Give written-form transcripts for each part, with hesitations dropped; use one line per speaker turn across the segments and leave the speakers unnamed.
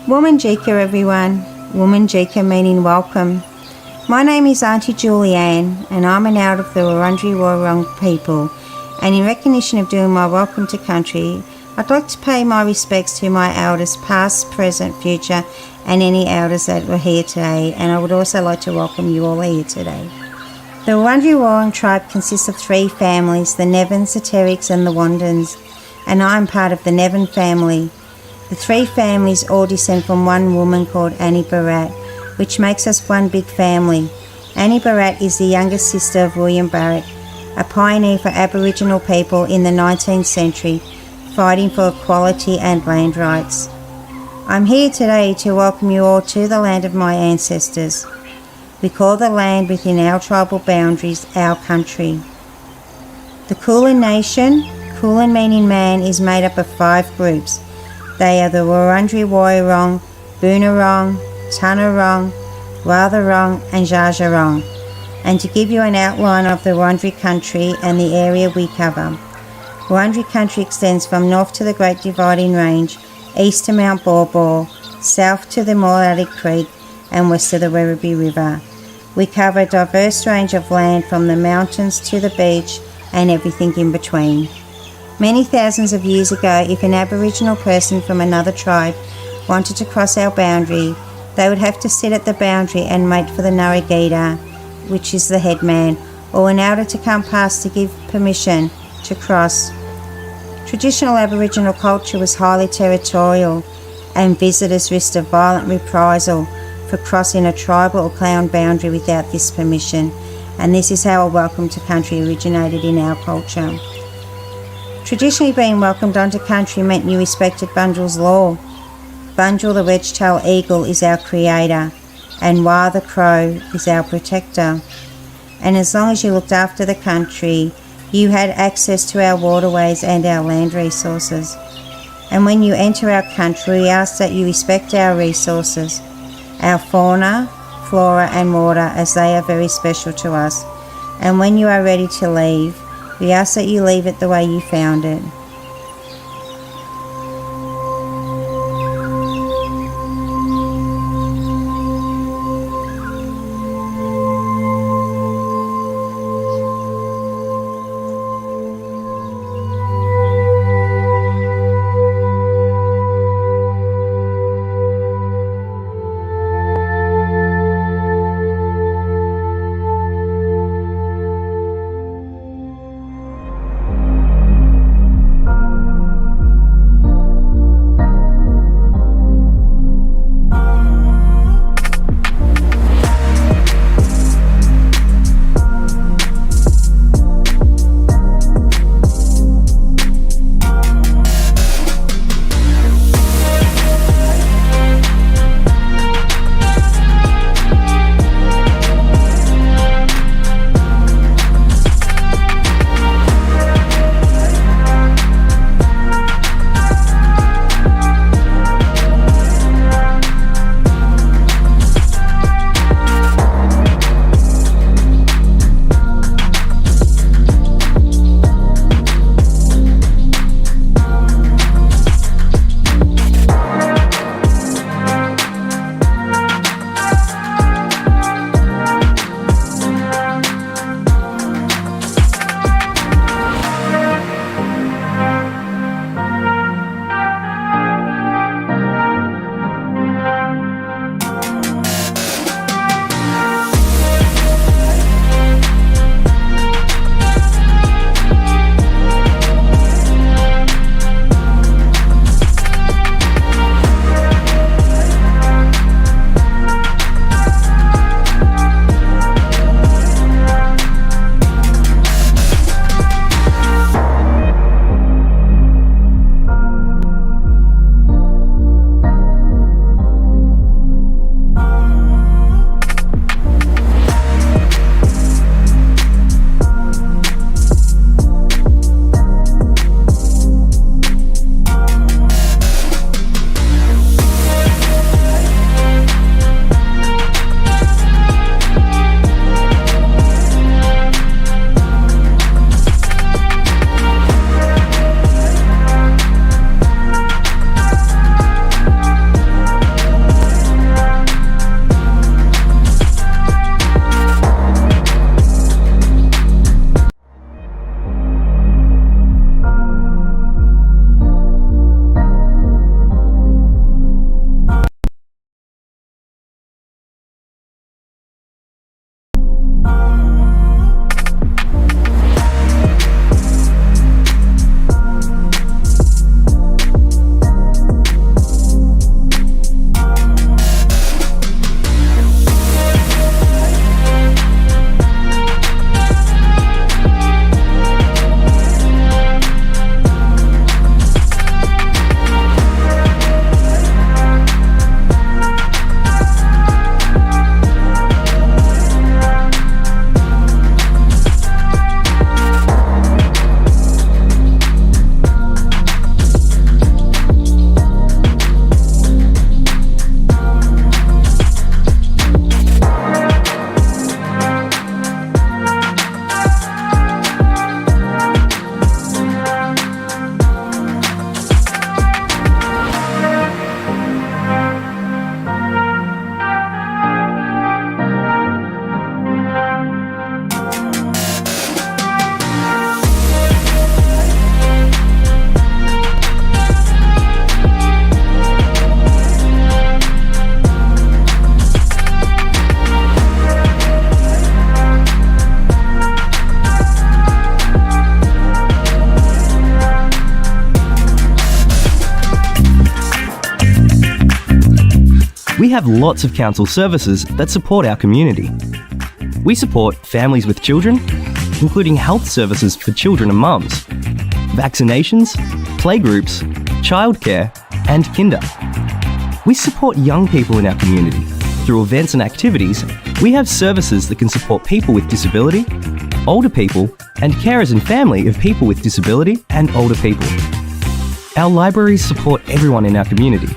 Womanjika everyone, Womanjika meaning welcome. My name is Auntie Julianne and I'm an elder of the Wurundjeri Woi-wurrung people, and in recognition of doing my welcome to country, I'd like to pay my respects to my elders past, present, future and any elders that were here today, and I would also like to welcome you all here today. The Wurundjeri Woi-wurrung tribe consists of three families, the Nevins, the Terricks and the Wandins, and I'm part of the Nevin family. The three families all descend from one woman called Annie Bharat, which makes us one big family. Annie Bharat is the youngest sister of William Bharat, a pioneer for Aboriginal people in the 19th century, fighting for equality and land rights. I'm here today to welcome you all to the land of my ancestors. We call the land within our tribal boundaries our country. The Kulin Nation, Kulin meaning man, is made up of 5 groups. They are the Wurundjeri Woi-wurrung, Boonwurrung, Tanarong, Wathaurong and Dja Dja Wurrung. And to give you an outline of the Wurundjeri country and the area we cover. Wurundjeri country extends from north to the Great Dividing Range, east to Mount Baw Baw, south to the Mooloolik Creek and west to the Werribee River. We cover a diverse range of land from the mountains to the beach and everything in between. Many thousands of years ago, if an Aboriginal person from another tribe wanted to cross our boundary, they would have to sit at the boundary and wait for the Narragadah, which is the headman, or an elder to come past to give permission to cross. Traditional Aboriginal culture was highly territorial, and visitors risked a violent reprisal for crossing a tribal or clan boundary without this permission, and this is how a welcome to country originated in our culture. Traditionally, being welcomed onto country meant you respected Bunjil's law. Bunjil, the wedge-tailed eagle, is our creator, and Wah, the crow, is our protector. And as long as you looked after the country, you had access to our waterways and our land resources. And when you enter our country, we ask that you respect our resources, our fauna, flora and water, as they are very special to us. And when you are ready to leave, we ask that you leave it the way you found it.
We have lots of council services that support our community. We support families with children, including health services for children and mums, vaccinations, playgroups, childcare, and kinder. We support young people in our community. Through events and activities, we have services that can support people with disability, older people, and carers and family of people with disability and older people. Our libraries support everyone in our community,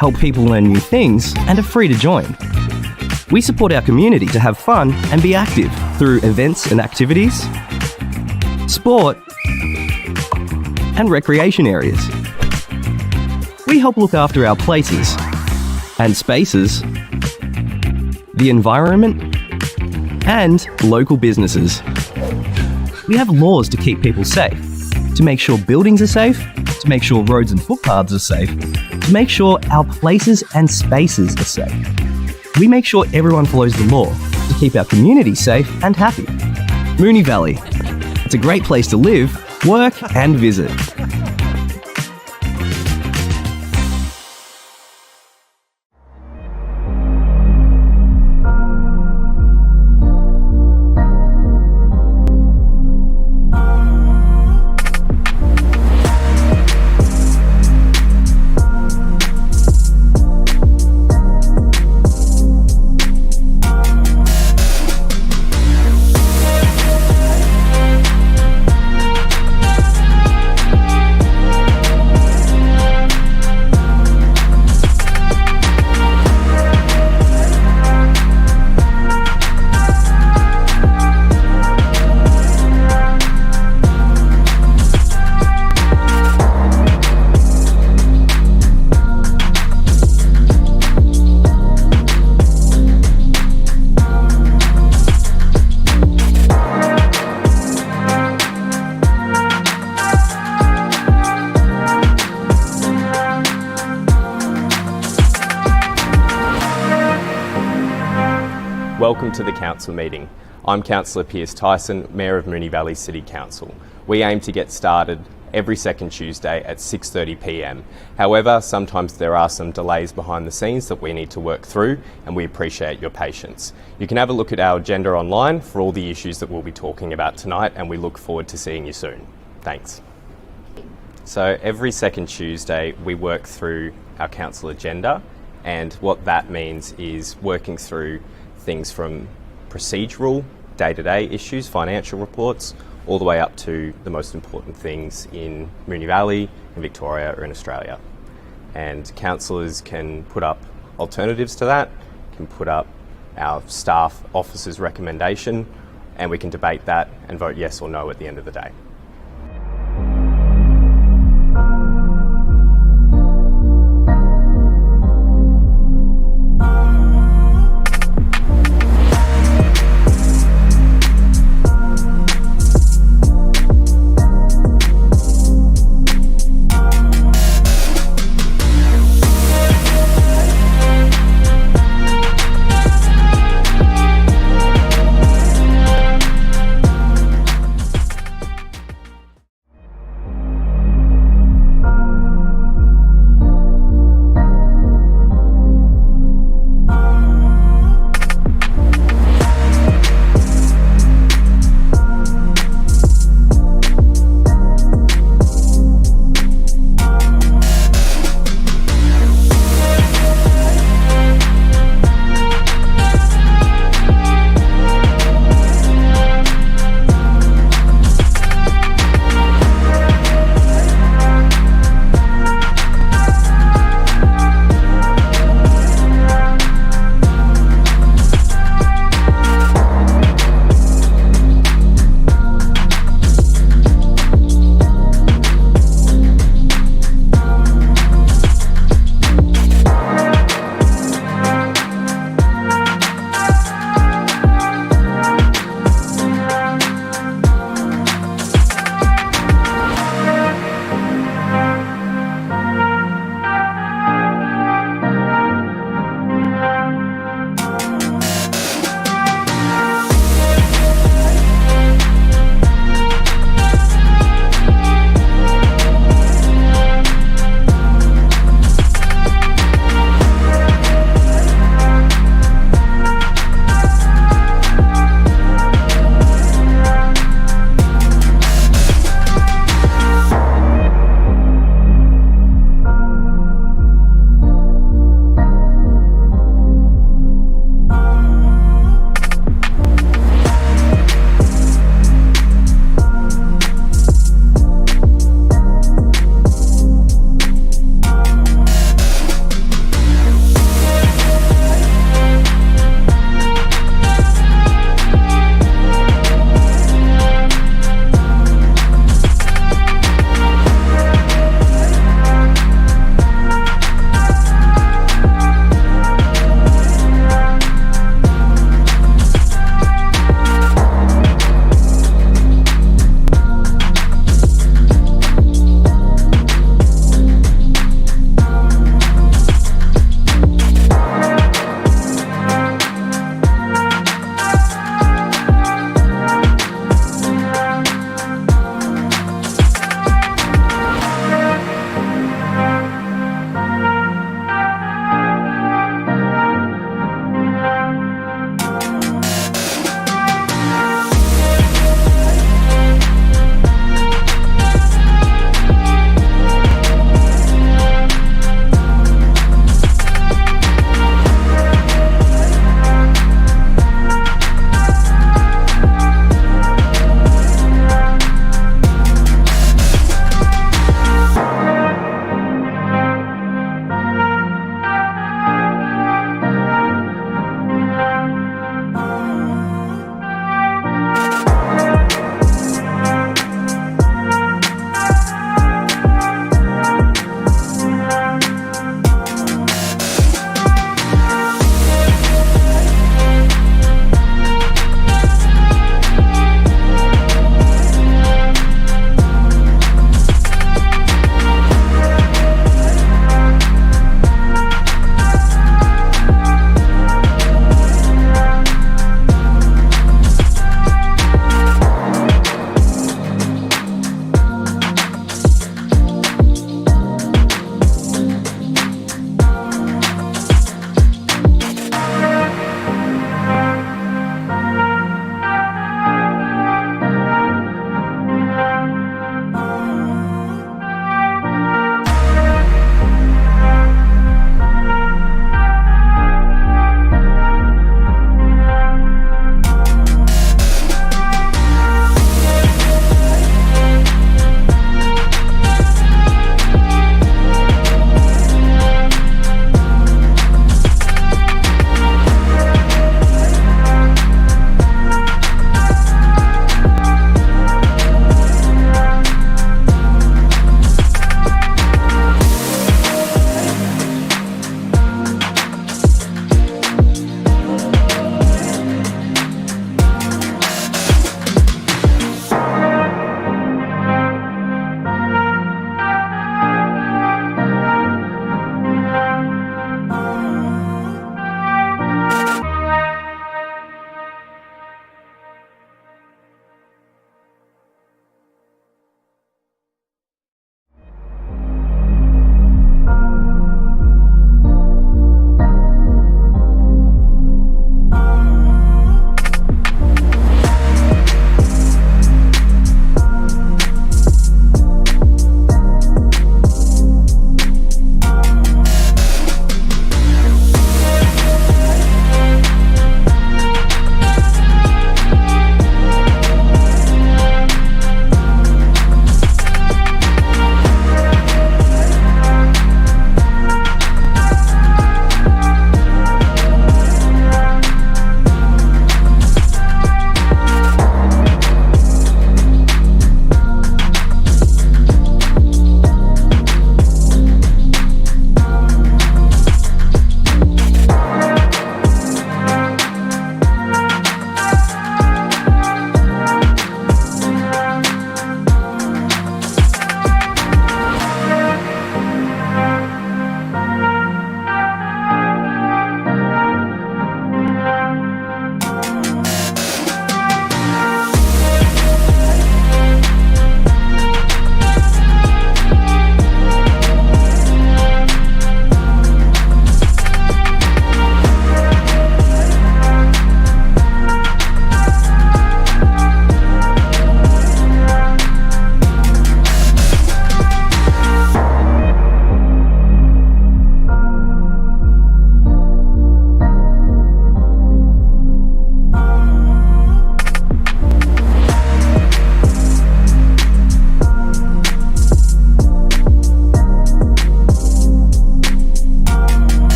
help people learn new things, and are free to join. We support our community to have fun and be active through events and activities, sport, and recreation areas. We help look after our places and spaces, the environment, and local businesses. We have laws to keep people safe, to make sure buildings are safe, to make sure roads and footpaths are safe, to make sure our places and spaces are safe. We make sure everyone follows the law to keep our community safe and happy. Moonee Valley. It's a great place to live, work, and visit.
Welcome to the Council meeting. I'm Councillor Piers Tyson, Mayor of Moonee Valley City Council. We aim to get started every second Tuesday at 6:30 p.m. However, sometimes there are some delays behind the scenes that we need to work through, and we appreciate your patience. You can have a look at our agenda online for all the issues that we'll be talking about tonight, and we look forward to seeing you soon. Thanks. So every second Tuesday we work through our council agenda, and what that means is working through things from procedural, day-to-day issues, financial reports, all the way up to the most important things in Moonee Valley, in Victoria or in Australia. And councillors can put up alternatives to that, can put up our staff officers' recommendation, and we can debate that and vote yes or no at the end of the day.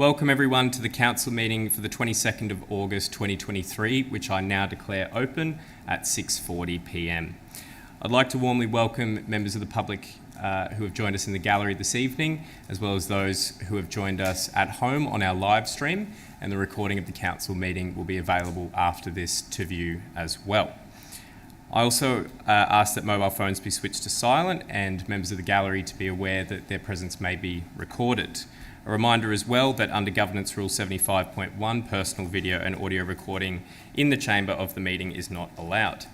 Welcome everyone to the Council meeting for the 22nd of August 2023, which I now declare open at 6:40pm. I'd like to warmly welcome members of the public who have joined us in the gallery this evening, as well as those who have joined us at home on our live stream, and the recording of the Council meeting will be available after this to view as well. I also ask that mobile phones be switched to silent and members of the gallery to be aware that their presence may be recorded. A reminder as well that under Governance Rule 75.1, personal video and audio recording in the chamber of the meeting is not allowed.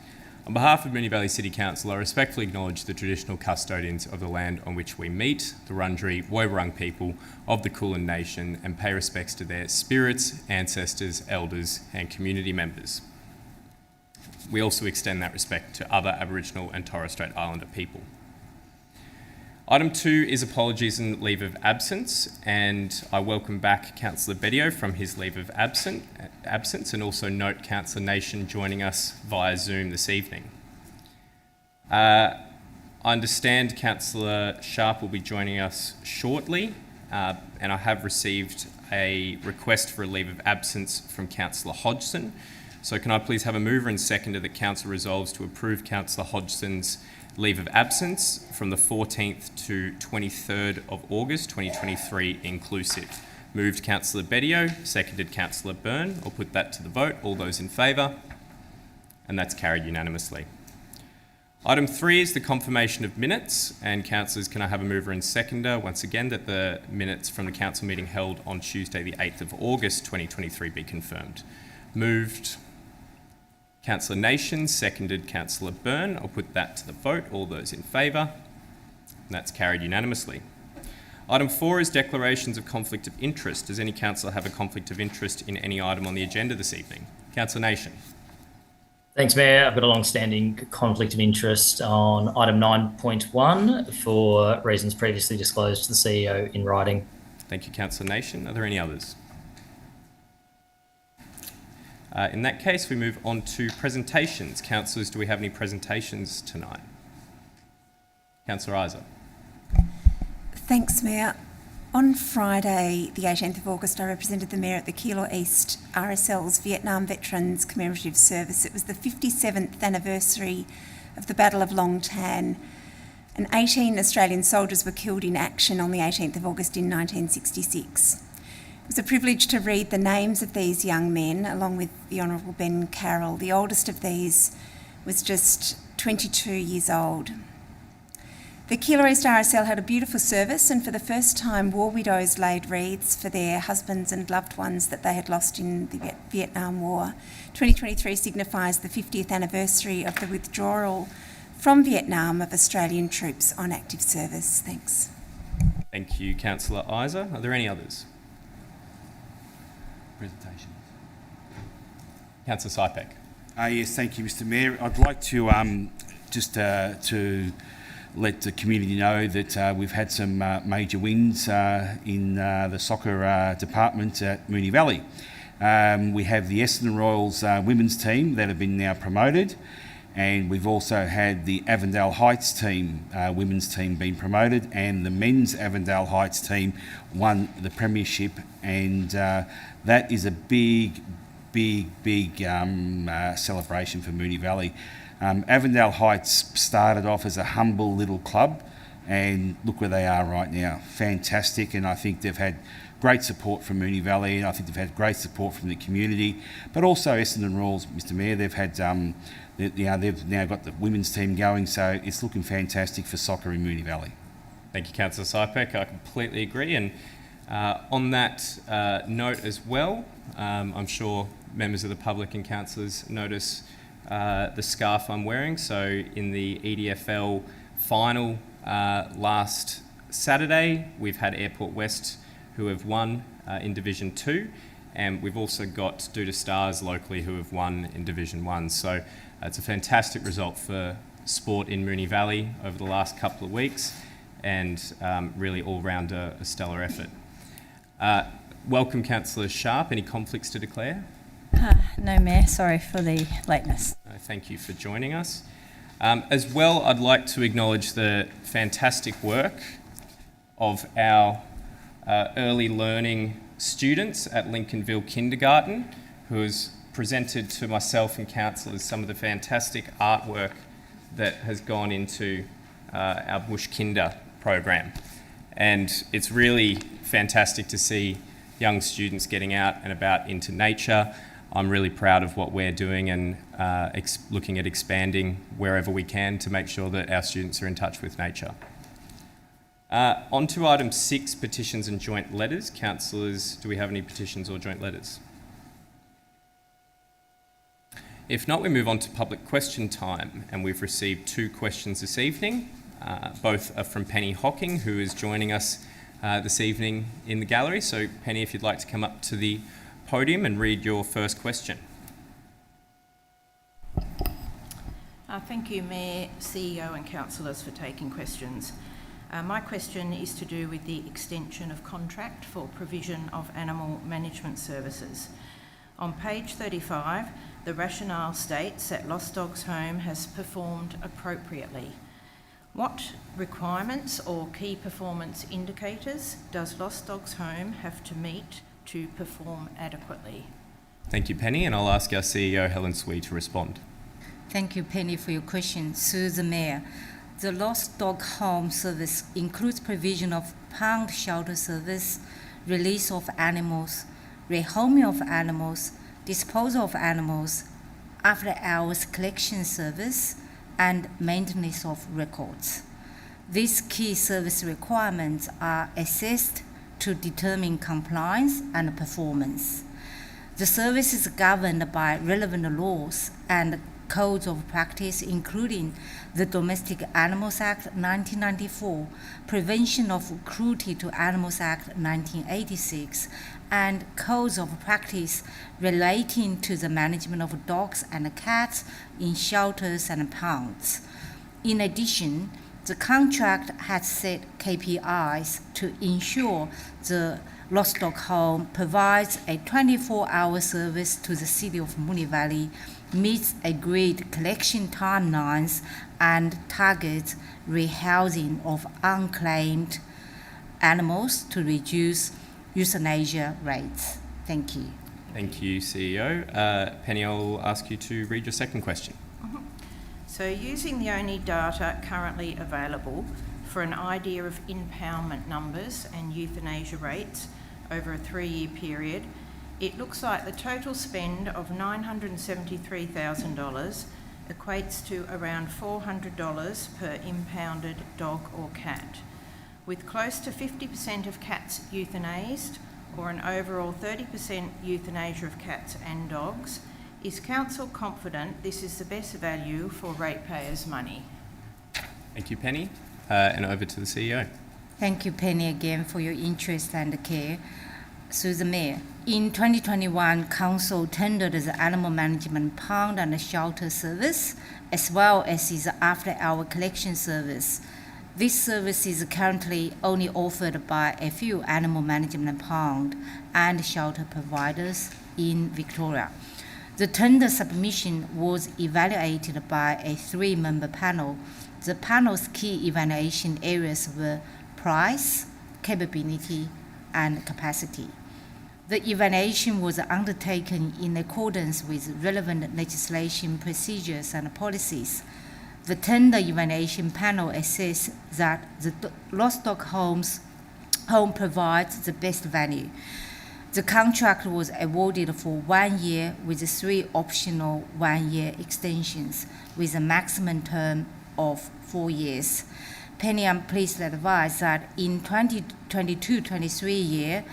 On behalf of Moonee Valley City Council, I respectfully acknowledge the traditional custodians of the land on which we meet, the Wurundjeri Woiwurrung people of the Kulin Nation, and pay respects to their spirits, ancestors, elders and community members. We also extend that respect to other Aboriginal and Torres Strait Islander people. Item 2 is apologies and leave of absence, and I welcome back Councillor Bedio from his leave of absence, and also note Councillor Nation joining us via Zoom this evening. I understand Councillor Sharp will be joining us shortly, and I have received a request for a leave of absence from Councillor Hodgson. So can I please have a mover and seconder that Council resolves to approve Councillor Hodgson's leave of absence from the 14th to 23rd of August 2023 inclusive. Moved Councillor Bedio, seconded Councillor Byrne. I'll put that to the vote. All those in favour? And that's carried unanimously. Item 3 is the confirmation of minutes, and councillors, can I have a mover and seconder once again that the minutes from the Council meeting held on Tuesday the 8th of August 2023 be confirmed. Moved Councillor Nation, seconded Councillor Byrne. I'll put that to the vote. All those in favour? And that's carried unanimously. Item 4 is declarations of conflict of interest. Does any councillor have a conflict of interest in any item on the agenda this evening? Councillor Nation.
Thanks, Mayor. I've got a long-standing conflict of interest on item 9.1 for reasons previously disclosed to the CEO in writing.
Thank you, Councillor Nation. Are there any others? In that case, we move on to presentations. Councillors, do we have any presentations tonight? Councillor Isa.
Thanks, Mayor. On Friday, the 18th of August, I represented the Mayor at the Keilor East RSL's Vietnam Veterans Commemorative Service. It was the 57th anniversary of the Battle of Long Tan, and 18 Australian soldiers were killed in action on the 18th of August in 1966. It was a privilege to read the names of these young men, along with the Honourable Ben Carroll. The oldest of these was just 22 years old. The Keilor East RSL had a beautiful service, and for the first time, war widows laid wreaths for their husbands and loved ones that they had lost in the Vietnam War. 2023 signifies the 50th anniversary of the withdrawal from Vietnam of Australian troops on active service. Thanks.
Thank you, Councillor Isa. Are there any others? Presentation. Councillor Sypek.
Yes, thank you, Mr. Mayor. I'd like to to let the community know that we've had some major wins in the soccer department at Moonee Valley. We have the Essendon Royals women's team that have been now promoted, and we've also had the Avondale Heights team, women's team, being promoted, and the men's Avondale Heights team won the premiership, and that is a big celebration for Moonee Valley. Avondale Heights started off as a humble little club, and look where they are right now. Fantastic, and I think they've had great support from Moonee Valley, and I think they've had great support from the community, but also Essendon Royals, Mr. Mayor. They've had, they've now got the women's team going, so it's looking fantastic for soccer in Moonee Valley.
Thank you, Councillor Sypek. I completely agree, and on that note as well, I'm sure members of the public and councillors notice the scarf I'm wearing. So in the EDFL final last Saturday, we've had Airport West who have won in Division 2, and we've also got Duda Stars locally who have won in Division 1. So it's a fantastic result for sport in Moonee Valley over the last couple of weeks, and really all round a stellar effort. Welcome, Councillor Sharp. Any conflicts to declare?
No, Mayor. Sorry for the lateness.
Thank you for joining us. As well, I'd like to acknowledge the fantastic work of our early learning students at Lincolnville Kindergarten, who has presented to myself and councillors some of the fantastic artwork that has gone into our Bush Kinder program. And it's really fantastic to see young students getting out and about into nature. I'm really proud of what we're doing and looking at expanding wherever we can to make sure that our students are in touch with nature. On to item 6, petitions and joint letters. Councillors, do we have any petitions or joint letters? If not, we move on to public question time, and we've received 2 questions this evening. Both are from Penny Hocking, who is joining us this evening in the gallery. So Penny, if you'd like to come up to the podium and read your first question.
Thank you, Mayor, CEO and councillors for taking questions. My question is to do with the extension of contract for provision of animal management services. On page 35, the rationale states that Lost Dogs Home has performed appropriately. What requirements or key performance indicators does Lost Dogs Home have to meet to perform adequately?
Thank you, Penny, and I'll ask our CEO, Helen Swee, to respond.
Thank you, Penny, for your question. Through the Mayor, the Lost Dog Home service includes provision of pound shelter service, release of animals, rehoming of animals, disposal of animals, after-hours collection service, and maintenance of records. These key service requirements are assessed to determine compliance and performance. The service is governed by relevant laws and codes of practice, including the Domestic Animals Act 1994, Prevention of Cruelty to Animals Act 1986, and codes of practice relating to the management of dogs and cats in shelters and pounds. In addition, the contract has set KPIs to ensure the Lost Dog Home provides a 24-hour service to the City of Moonee Valley, meets agreed collection timelines, and targets rehousing of unclaimed animals to reduce euthanasia rates. Thank you.
Thank you, CEO. Penny, I'll ask you to read your second question.
So using the only data currently available for an idea of impoundment numbers and euthanasia rates over a 3-year period, it looks like the total spend of $973,000 equates to around $400 per impounded dog or cat. With close to 50% of cats euthanased, or an overall 30% euthanasia of cats and dogs, is Council confident this is the best value for ratepayers' money?
Thank you, Penny. And over to the CEO.
Thank you, Penny, again for your interest and care. Through the Mayor, in 2021, Council tendered the animal management pound and shelter service, as well as its after-hour collection service. This service is currently only offered by a few animal management pound and shelter providers in Victoria. The tender submission was evaluated by a 3-member panel. The panel's key evaluation areas were price, capability, and capacity. The evaluation was undertaken in accordance with relevant legislation, procedures, and policies. The tender evaluation panel assessed that the Lost Dog Home provides the best value. The contract was awarded for 1 year with 3 optional 1-year extensions with a maximum term of 4 years. Penny, I'm pleased to advise that in 2022-23 year,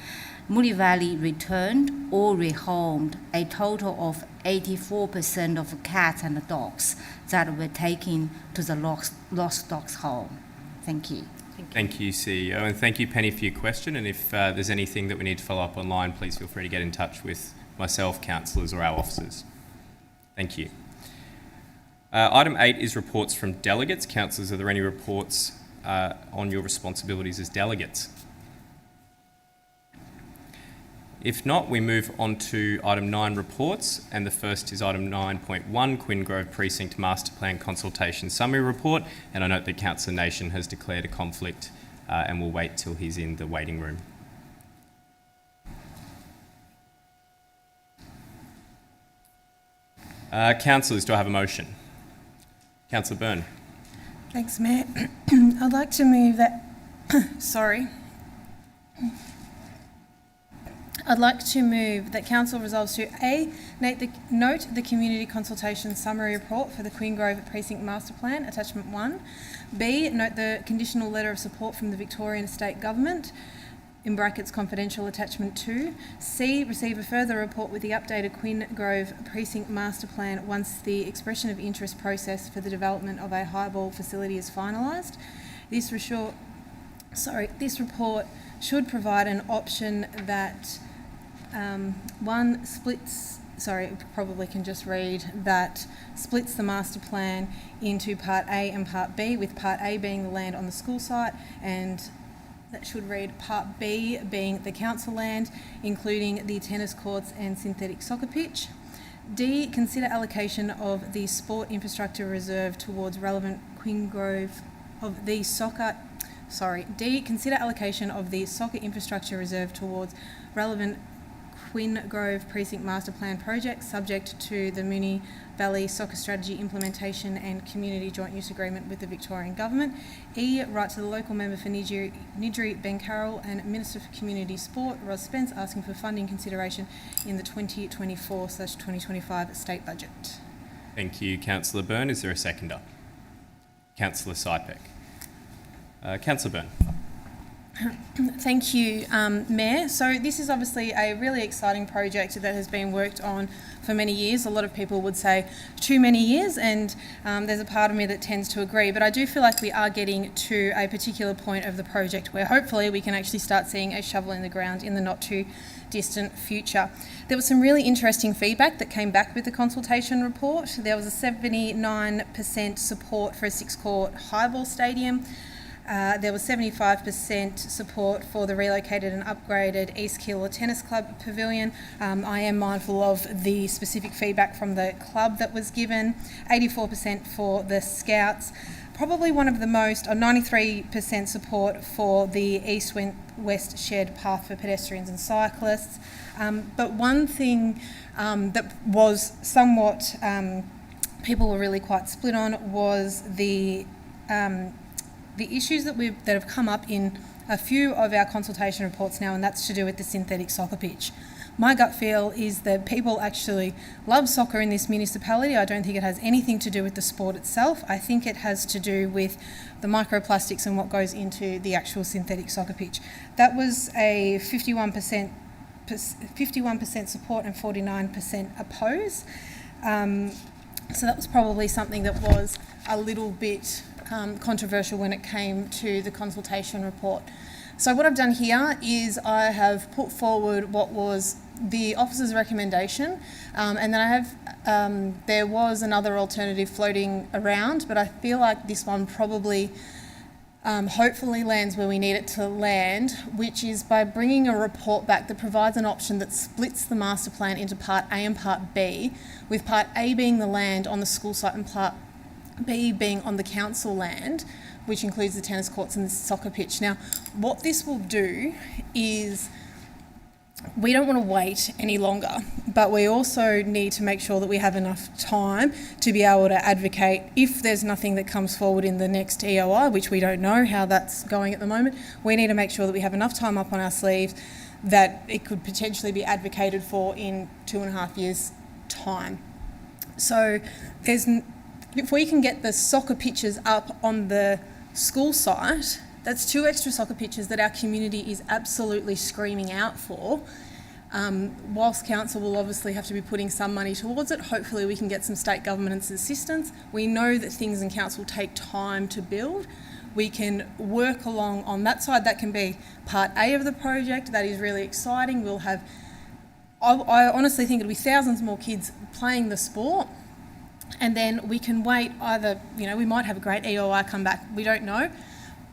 Moonee Valley returned or rehomed a total of 84% of cats and dogs that were taken to the Lost Dogs Home. Thank you.
Thank you, CEO, and thank you, Penny, for your question. And if there's anything that we need to follow up online, please feel free to get in touch with myself, councillors, or our officers. Thank you. Item 8 is reports from delegates. Councillors, are there any reports on your responsibilities as delegates? If not, we move on to item 9, reports, and the first is item 9.1, Quinn Grove Precinct Master Plan Consultation Summary Report, and I note that Councillor Nation has declared a conflict and we'll wait till he's in the waiting room. Councillors, do I have a motion? Councillor Byrne.
Thanks, Mayor. I'd like to move that, I'd like to move that Council resolves to A, note the community consultation summary report for the Queen Grove Precinct Master Plan, Attachment 1. B, note the conditional letter of support from the Victorian State Government, in brackets confidential attachment 2. C, receive a further report with the updated Queen Grove Precinct Master Plan once the expression of interest process for the development of a highball facility is finalised. This report should provide an option that probably can just read that splits the master plan into Part A and Part B, with Part A being the land on the school site, and that should read Part B being the council land, including the tennis courts and synthetic soccer pitch. D, consider allocation of the sport infrastructure reserve towards relevant Queen Grove of the soccer. D, consider allocation of the soccer infrastructure reserve towards relevant Queen Grove Precinct Master Plan projects, subject to the Moonee Valley Soccer Strategy implementation and community joint use agreement with the Victorian Government. E, write to the local member for Nidri Ben Carroll and Minister for Community Sport Ros Spence, asking for funding consideration in the 2024/2025 state budget.
Thank you, Councillor Byrne. Is there a seconder? Councillor Sypek. Councillor Byrne.
Thank you, Mayor. So this is obviously a really exciting project that has been worked on for many years. A lot of people would say too many years, and there's a part of me that tends to agree, but I do feel like we are getting to a particular point of the project where hopefully we can actually start seeing a shovel in the ground in the not too distant future. There was some really interesting feedback that came back with the consultation report. There was a 79% support for a 6-court highball stadium. There was 75% support for the relocated and upgraded East Keilor Tennis Club pavilion. I am mindful of the specific feedback from the club that was given. 84% for the Scouts. Probably one of the most, 93% support for the east-west shared path for pedestrians and cyclists. But one thing that was somewhat, people were really quite split on was the issues that have come up in a few of our consultation reports now, and that's to do with the synthetic soccer pitch. My gut feel is that people actually love soccer in this municipality. I don't think it has anything to do with the sport itself. I think it has to do with the microplastics and what goes into the actual synthetic soccer pitch. That was a 51% support and 49% oppose. So that was probably something that was a little bit controversial when it came to the consultation report. So what I've done here is I have put forward what was the officer's recommendation, and then I have there was another alternative floating around, but I feel like this one probably hopefully lands where we need it to land, which is by bringing a report back that provides an option that splits the master plan into Part A and Part B, with Part A being the land on the school site and Part B being on the council land, which includes the tennis courts and the soccer pitch. Now, what this will do is we don't want to wait any longer, but we also need to make sure that we have enough time to be able to advocate if there's nothing that comes forward in the next EOI, which we don't know how that's going at the moment. We need to make sure that we have enough time up on our sleeves that it could potentially be advocated for in 2.5 years' time. So if we can get the soccer pitches up on the school site, that's 2 extra soccer pitches that our community is absolutely screaming out for. Whilst council will obviously have to be putting some money towards it, hopefully we can get some state government's assistance. We know that things in council take time to build. We can work along on that side. That can be Part A of the project. That is really exciting. We'll have, I honestly think it'll be thousands more kids playing the sport. And then we can wait either, we might have a great EOI come back, we don't know,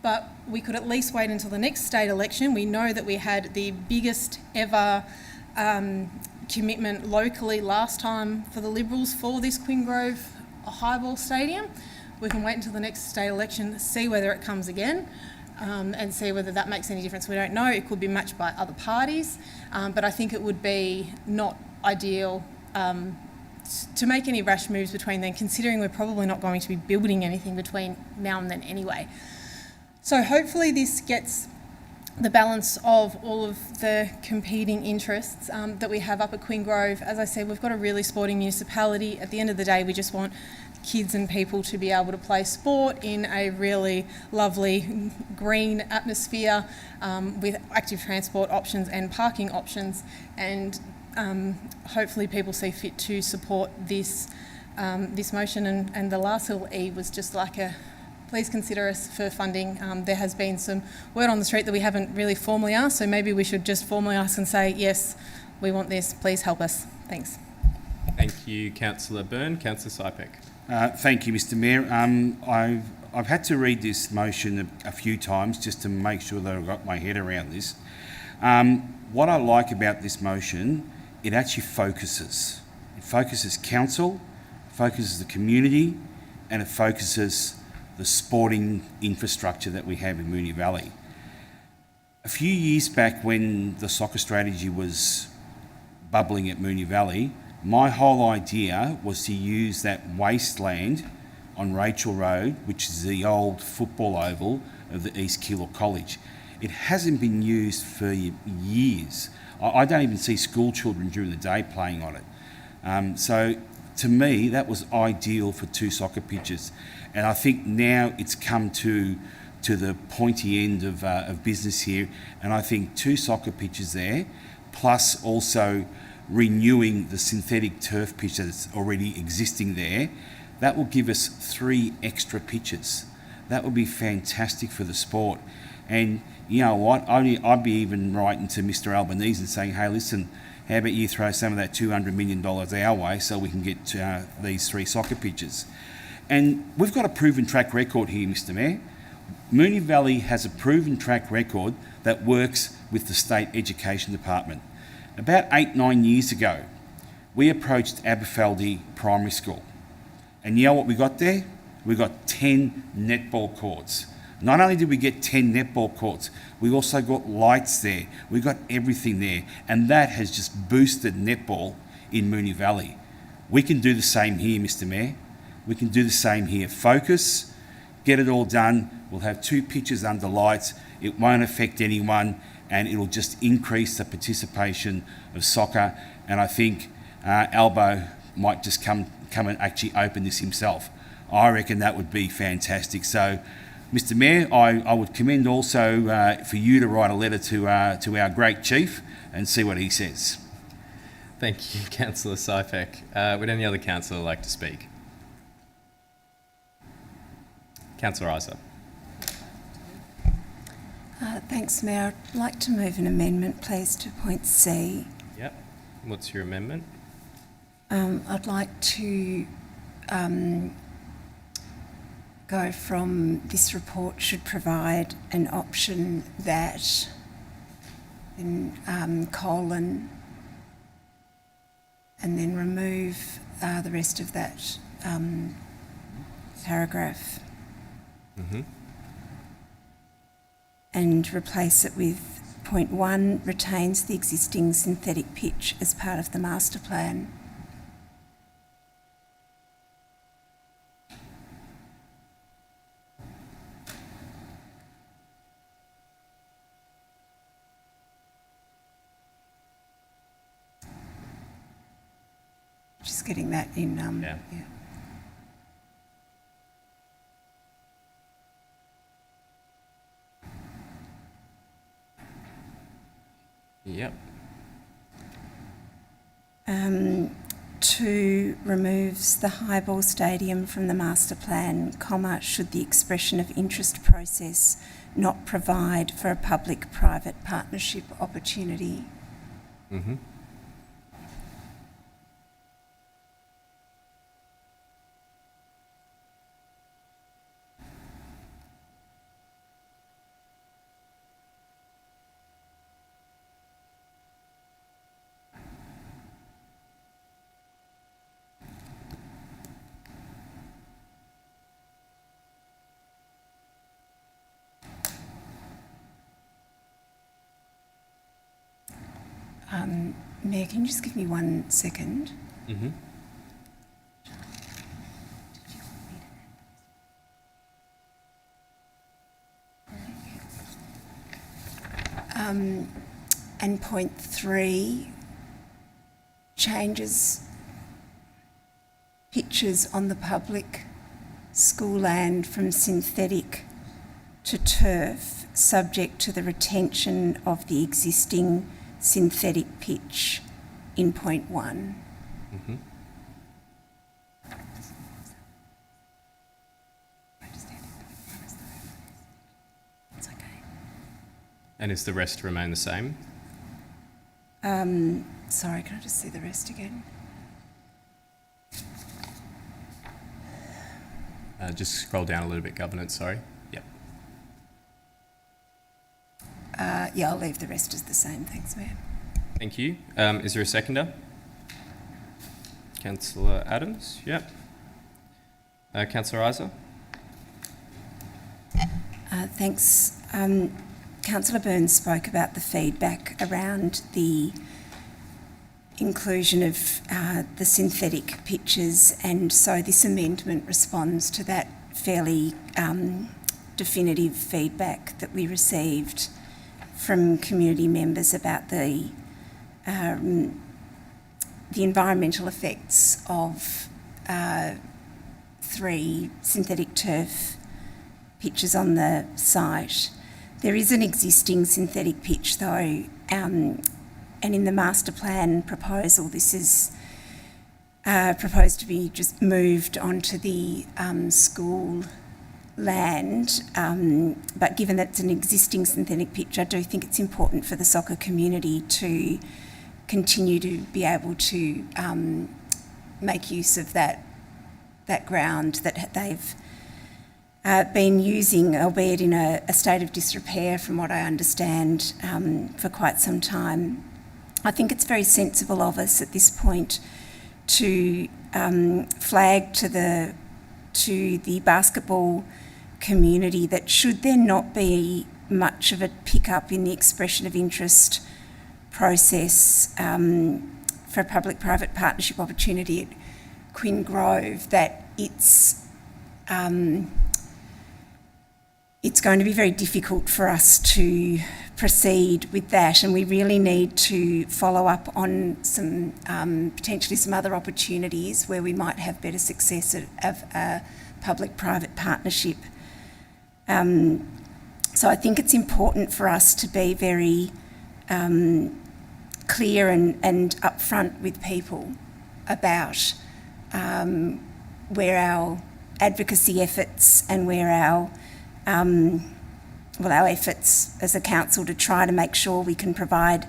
but we could at least wait until the next state election. We know that we had the biggest ever commitment locally last time for the Liberals for this Queen Grove highball stadium. We can wait until the next state election, see whether it comes again, and see whether that makes any difference. We don't know. It could be matched by other parties, but I think it would be not ideal to make any rash moves between then, considering we're probably not going to be building anything between now and then anyway. So hopefully this gets the balance of all of the competing interests that we have up at Queen Grove. As I said, we've got a really sporting municipality. At the end of the day, we just want kids and people to be able to play sport in a really lovely green atmosphere with active transport options and parking options, and hopefully people see fit to support this this motion. And the last little E was just like a please consider us for funding. There has been some word on the street that we haven't really formally asked, so maybe we should just formally ask and say, yes, we want this, please help us. Thanks.
Thank you, Councillor Byrne. Councillor Sypek.
Thank you, Mr Mayor. I've had to read this motion a few times just to make sure that I've got my head around this. What I like about this motion, it actually focuses. It focuses council, focuses the community, and it focuses the sporting infrastructure that we have in Moonee Valley. A few years back when the soccer strategy was bubbling at Moonee Valley, my whole idea was to use that wasteland on Rachel Road, which is the old football oval of the East Keilor College. It hasn't been used for years. I don't even see school children during the day playing on it. So to me, that was ideal for 2 soccer pitches. And I think now it's come to the pointy end of business here. And I think 2 soccer pitches there, plus also renewing the synthetic turf pitch that's already existing there, that will give us 3 extra pitches. That would be fantastic for the sport. And you know what, I'd be even writing to Mr Albanese and saying, hey, listen, how about you throw some of that $200 million our way so we can get these 3 soccer pitches. And we've got a proven track record here, Mr Mayor. Moonee Valley has a proven track record that works with the State Education Department. About 8-9 years ago, we approached Aberfeldy Primary School. And you know what we got there? We got 10 netball courts. Not only did we get 10 netball courts, we also got lights there. We got everything there. And that has just boosted netball in Moonee Valley. We can do the same here, Mr Mayor. We can do the same here. Focus, get it all done. We'll have 2 pitches under lights. It won't affect anyone, and it'll just increase the participation of soccer. And I think Albo might just come and actually open this himself. I reckon that would be fantastic. So, Mr Mayor, I would commend also for you to write a letter to our great chief and see what he says.
Thank you, Councillor Sypek. Would any other councillor like to speak? Councillor Isa.
Thanks, Mayor. I'd like to move an amendment, please, to point C.
Yep. What's your amendment?
I'd like to go from this report should provide an option that in colon and then remove the rest of that paragraph.
Mm-hmm.
And replace it with point 1, retains the existing synthetic pitch as part of the master plan. Just getting that in. Yeah.
Yep.
2 removes the Highball Stadium from the master plan, comma, should the expression of interest process not provide for a public-private partnership opportunity.
Mm-hmm.
Mayor, can you just give me 1 second?
Mm-hmm.
And point 3 changes pitches on the public school land from synthetic to turf, subject to the retention of the existing synthetic pitch in point 1.
Mm-hmm.
It's okay.
And is the rest remain the same?
Sorry, can I just see the rest again?
Just scroll down a little bit, governance, sorry. Yep.
Yeah, I'll leave the rest as the same. Thanks, Mayor.
Thank you. Is there a seconder? Councillor Adams, yep. Councillor Isa?
Thanks. Councillor Burns spoke about the feedback around the inclusion of the synthetic pitches, and so this amendment responds to that fairly definitive feedback that we received from community members about the environmental effects of 3 synthetic turf pitches on the site. There is an existing synthetic pitch though, and in the master plan proposal this is proposed to be just moved onto the school land, but given that it's an existing synthetic pitch, I do think it's important for the soccer community to continue to be able to make use of that ground that they've been using, albeit in a state of disrepair from what I understand, for quite some time. I think it's very sensible of us at this point to flag to the basketball community that should there not be much of a pickup in the expression of interest process for a public-private partnership opportunity at Quinn Grove, that it's going to be very difficult for us to proceed with that, and we really need to follow up on some potentially some other opportunities where we might have better success of a public-private partnership. So I think it's important for us to be very clear and upfront with people about where our advocacy efforts and where our efforts as a council to try to make sure we can provide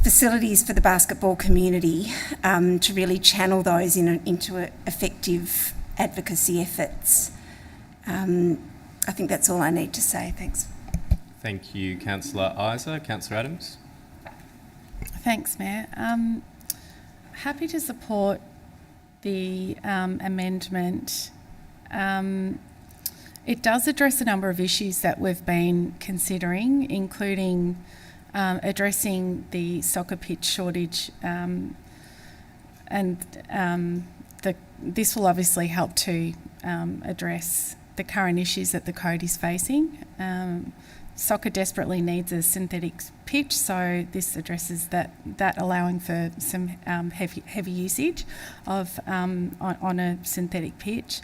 facilities for the basketball community, to really channel those into effective advocacy efforts. I think that's all I need to say. Thanks.
Thank you, Councillor Isa. Councillor Adams?
Thanks, Mayor. Happy to support the amendment. It does address a number of issues that we've been considering, including addressing the soccer pitch shortage, and this will obviously help to address the current issues that the code is facing. Soccer desperately needs a synthetic pitch, so this addresses that allowing for some heavy usage of on a synthetic pitch.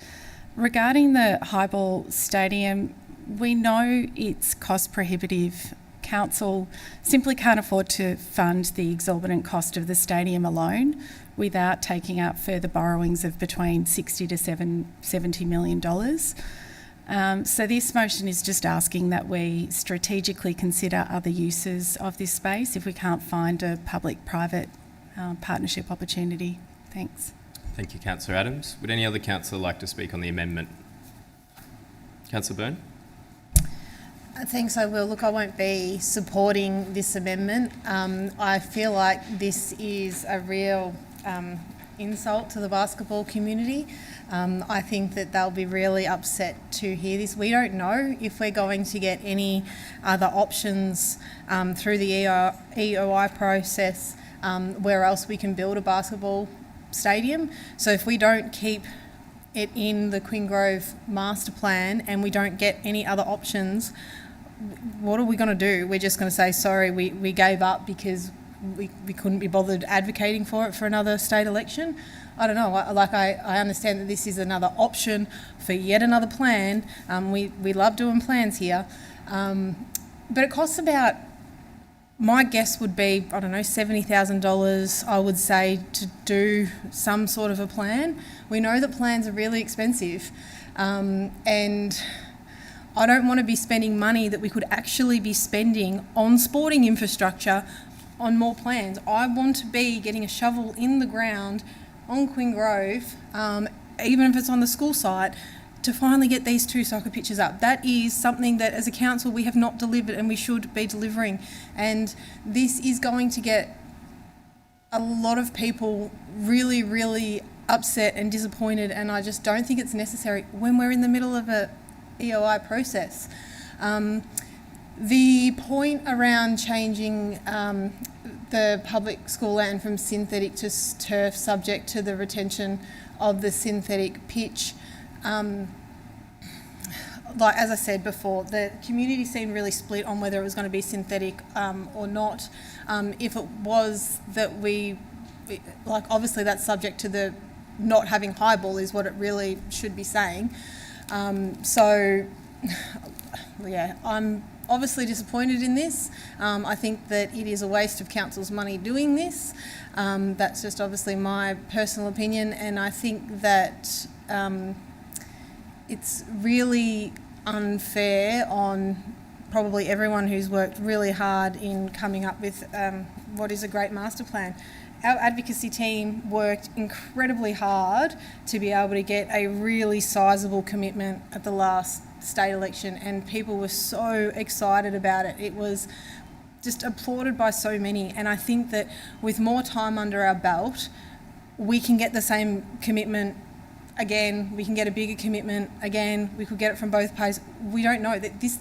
Regarding the Highball Stadium, we know it's cost prohibitive. Council simply can't afford to fund the exorbitant cost of the stadium alone without taking out further borrowings of between $60 to $70 million. So this motion is just asking that we strategically consider other uses of this space if we can't find a public-private partnership opportunity. Thanks.
Thank you, Councillor Adams. Would any other councillor like to speak on the amendment? Councillor Byrne?
Thanks, I will. Look, I won't be supporting this amendment. I feel like this is a real insult to the basketball community. I think that they'll be really upset to hear this. We don't know if we're going to get any other options through the EOI process where else we can build a basketball stadium. So if we don't keep it in the Quinn Grove master plan and we don't get any other options, what are we going to do? We're just going to say, sorry, we gave up because we couldn't be bothered advocating for it for another state election. I don't know. I understand that this is another option for yet another plan. We love doing plans here. But it costs about, my guess would be, I don't know, $70,000, I would say, to do some sort of a plan. We know that plans are really expensive. And I don't want to be spending money that we could actually be spending on sporting infrastructure on more plans. I want to be getting a shovel in the ground on Queen Grove, even if it's on the school site, to finally get these 2 soccer pitches up. That is something that as a council we have not delivered and we should be delivering. And this is going to get a lot of people really, really upset and disappointed, and I just don't think it's necessary when we're in the middle of a EOI process. The point around changing the public school land from synthetic to turf subject to the retention of the synthetic pitch, like as I said before, the community seemed really split on whether it was going to be synthetic or not. If it was that obviously that's subject to the not having high ball is what it really should be saying. So, yeah, I'm obviously disappointed in this. I think that it is a waste of council's money doing this. That's just obviously my personal opinion, and I think that it's really unfair on probably everyone who's worked really hard in coming up with what is a great master plan. Our advocacy team worked incredibly hard to be able to get a really sizable commitment at the last state election, and people were so excited about it. It was just applauded by so many, and I think that with more time under our belt, we can get the same commitment again. We can get a bigger commitment again. We could get it from both parties. We don't know. That this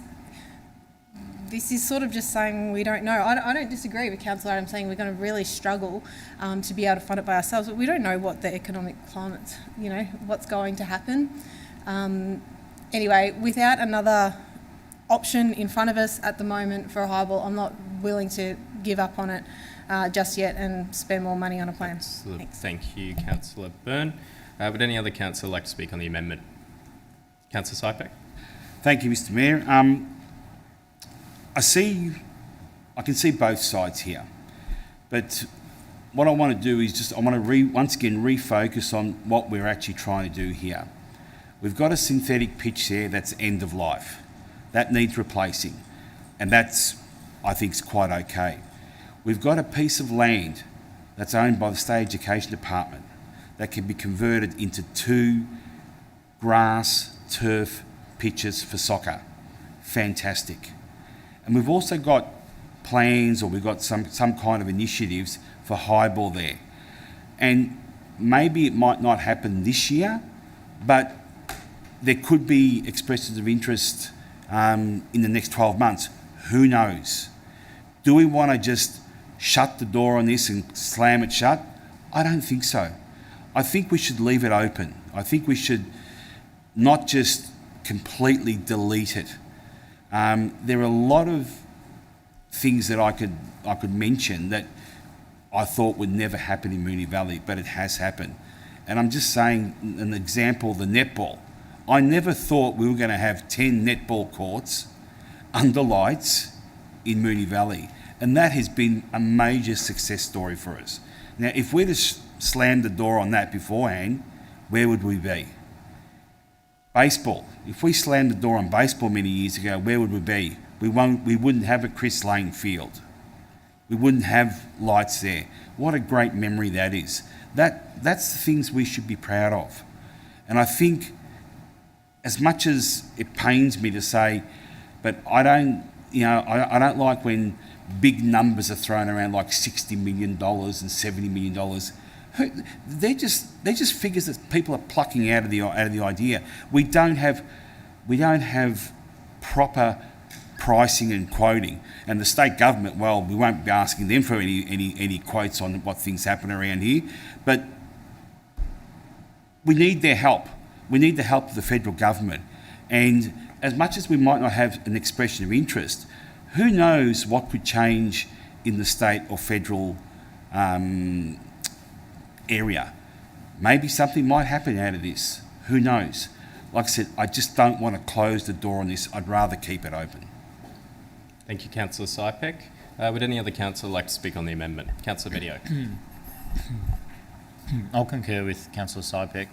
is sort of just saying we don't know. I don't disagree with Councillor Adams saying we're going to really struggle to be able to fund it by ourselves, but we don't know what the economic climate, what's going to happen. Anyway, without another option in front of us at the moment for a high ball, I'm not willing to give up on it just yet and spend more money on a plan.
Thank you, Councillor Byrne. Would any other councillor like to speak on the amendment? Councillor Sypek.
Thank you, Mr. Mayor. I can see both sides here, but what I want to do is I want to once again refocus on what we're actually trying to do here. We've got a synthetic pitch there that's end of life. That needs replacing, and that's, I think, is quite okay. We've got a piece of land that's owned by the State Education Department that can be converted into 2 grass turf pitches for soccer. Fantastic. And we've also got plans, or we've got some kind of initiatives for high ball there. And maybe it might not happen this year, but there could be expressions of interest in the next 12 months. Who knows? Do we want to just shut the door on this and slam it shut? I don't think so. I think we should leave it open. I think we should not just completely delete it. There are a lot of things that I could mention that I thought would never happen in Moonee Valley, but it has happened. And I'm just saying an example, the netball. I never thought we were going to have 10 netball courts under lights in Moonee Valley, and that has been a major success story for us. Now, if we'd have slammed the door on that beforehand, where would we be? Baseball. If we slammed the door on baseball many years ago, where would we be? We wouldn't have a Chris Lane field. We wouldn't have lights there. What a great memory that is. That's the things we should be proud of. And I think, as much as it pains me to say, but I don't like when big numbers are thrown around like $60 million and $70 million. They're just figures that people are plucking out of the idea. We don't have proper pricing and quoting, and the state government, well, we won't be asking them for any quotes on what things happen around here, but we need their help. We need the help of the federal government, and as much as we might not have an expression of interest, who knows what could change in the state or federal area. Maybe something might happen out of this. Who knows? Like I said, I just don't want to close the door on this. I'd rather keep it open.
Thank you, Councillor Sypek. Would any other councillor like to speak on the amendment? Councillor Bedio.
I'll concur with Councillor Sypek.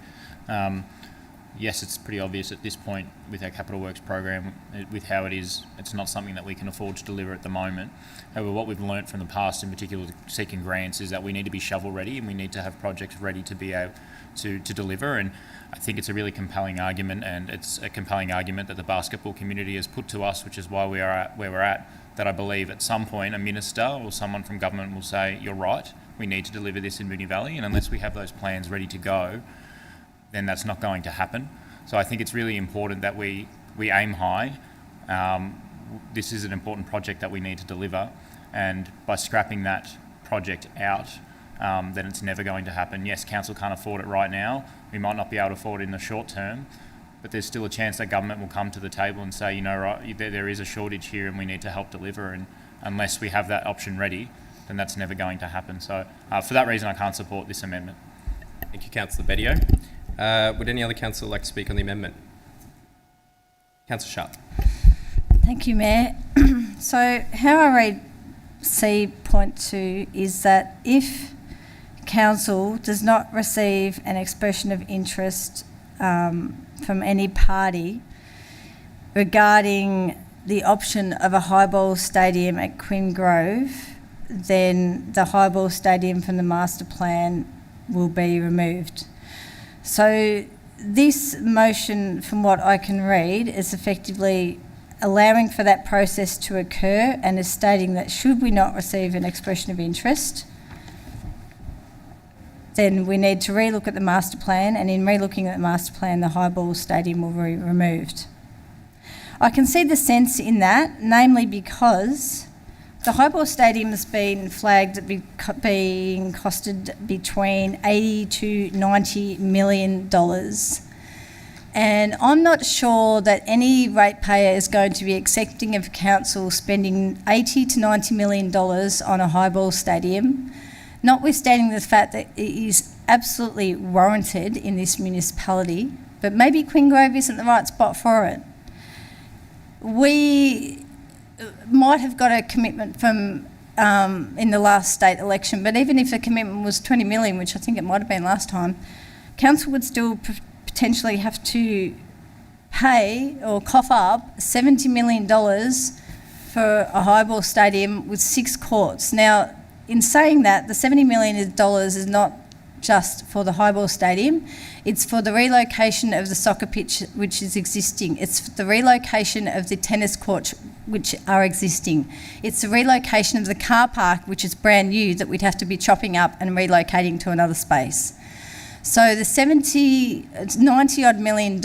Yes, it's pretty obvious at this point with our capital works program, with how it is, it's not something that we can afford to deliver at the moment. However, what we've learnt from the past, in particular seeking grants, is that we need to be shovel ready and we need to have projects ready to be able to deliver. And I think it's a really compelling argument, and it's a compelling argument that the basketball community has put to us, which is why we are at where we're at, that I believe at some point a minister or someone from government will say, you're right, we need to deliver this in Moonee Valley, and unless we have those plans ready to go, then that's not going to happen. So I think it's really important that we aim high. This is an important project that we need to deliver, and by scrapping that project out, then it's never going to happen. Yes, council can't afford it right now. We might not be able to afford it in the short term, but there's still a chance that government will come to the table and say, you know, right, there is a shortage here and we need to help deliver, and unless we have that option ready, then that's never going to happen. So for that reason, I can't support this amendment.
Thank you, Councillor Bedio. Would any other councillor like to speak on the amendment? Councillor Sharp.
Thank you, Mayor. So how I read C.2 is that if council does not receive an expression of interest from any party regarding the option of a highball stadium at Quinn Grove, then the highball stadium from the master plan will be removed. So this motion, from what I can read, is effectively allowing for that process to occur and is stating that should we not receive an expression of interest, then we need to relook at the master plan, and in relooking at the master plan, the highball stadium will be removed. I can see the sense in that, namely because the highball stadium has been flagged at being costed between $80 to $90 million. And I'm not sure that any ratepayer is going to be accepting of council spending $80 to $90 million on a highball stadium, notwithstanding the fact that it is absolutely warranted in this municipality, but maybe Quinn Grove isn't the right spot for it. We might have got a commitment from in the last state election, but even if the commitment was 20 million, which I think it might have been last time, council would still potentially have to pay or cough up $70 million for a highball stadium with 6 courts. Now, in saying that, the $70 million is not just for the highball stadium, it's for the relocation of the soccer pitch which is existing. It's the relocation of the tennis courts which are existing. It's the relocation of the car park which is brand new that we'd have to be chopping up and relocating to another space. So the $90 odd million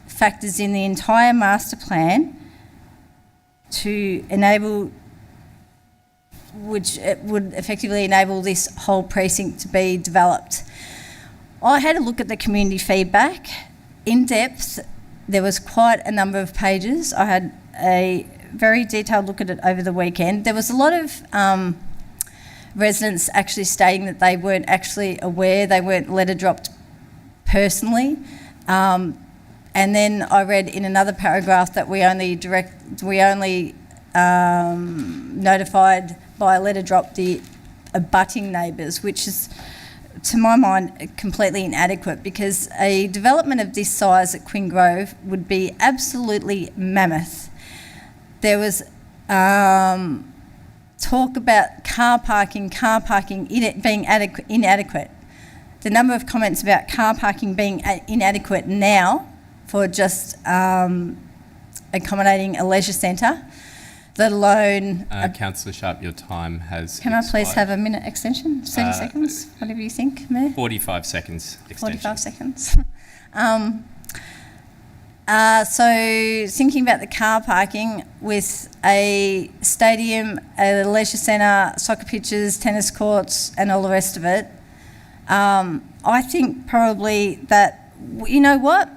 factors in the entire master plan to enable, which would effectively enable this whole precinct to be developed. I had a look at the community feedback in depth. There was quite a number of pages. I had a very detailed look at it over the weekend. There was a lot of residents actually stating that they weren't actually aware, they weren't letter dropped personally. And then I read in another paragraph that we only notified by a letter drop the abutting neighbours, which is, to my mind, completely inadequate, because a development of this size at Quinn Grove would be absolutely mammoth. There was talk about car parking being inadequate. The number of comments about car parking being inadequate now for just accommodating a leisure centre, let alone...
Councillor Sharp, your time has
Can
expired.
I please have a minute extension? 30 seconds? Whatever you think, Mayor?
45 seconds extension.
45 seconds. So thinking about the car parking with a stadium, a leisure centre, soccer pitches, tennis courts and all the rest of it, I think probably that, you know what?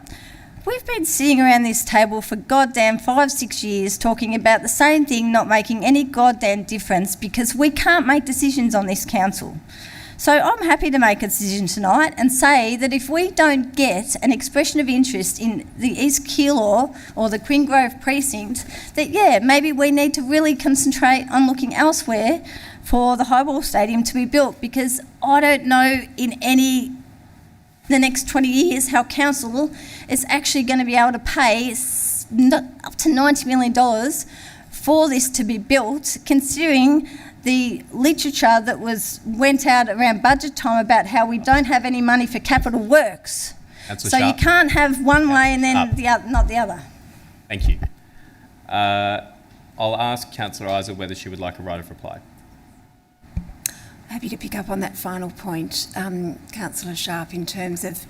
we've been sitting around this table for goddamn 5-6 years talking about the same thing, not making any goddamn difference because we can't make decisions on this council. So I'm happy to make a decision tonight and say that if we don't get an expression of interest in the East Keilor or the Queen Grove precinct, that maybe we need to really concentrate on looking elsewhere for the Highball Stadium to be built, because I don't know in the next 20 years how council is actually going to be able to pay up to $90 million for this to be built, considering the literature that went out around budget time about how we don't have any money for capital works. So you can't have one way and then not the other.
Thank you. I'll ask Councillor Isa whether she would like a right of reply.
Happy to pick up on that final point, Councillor Sharp, in terms of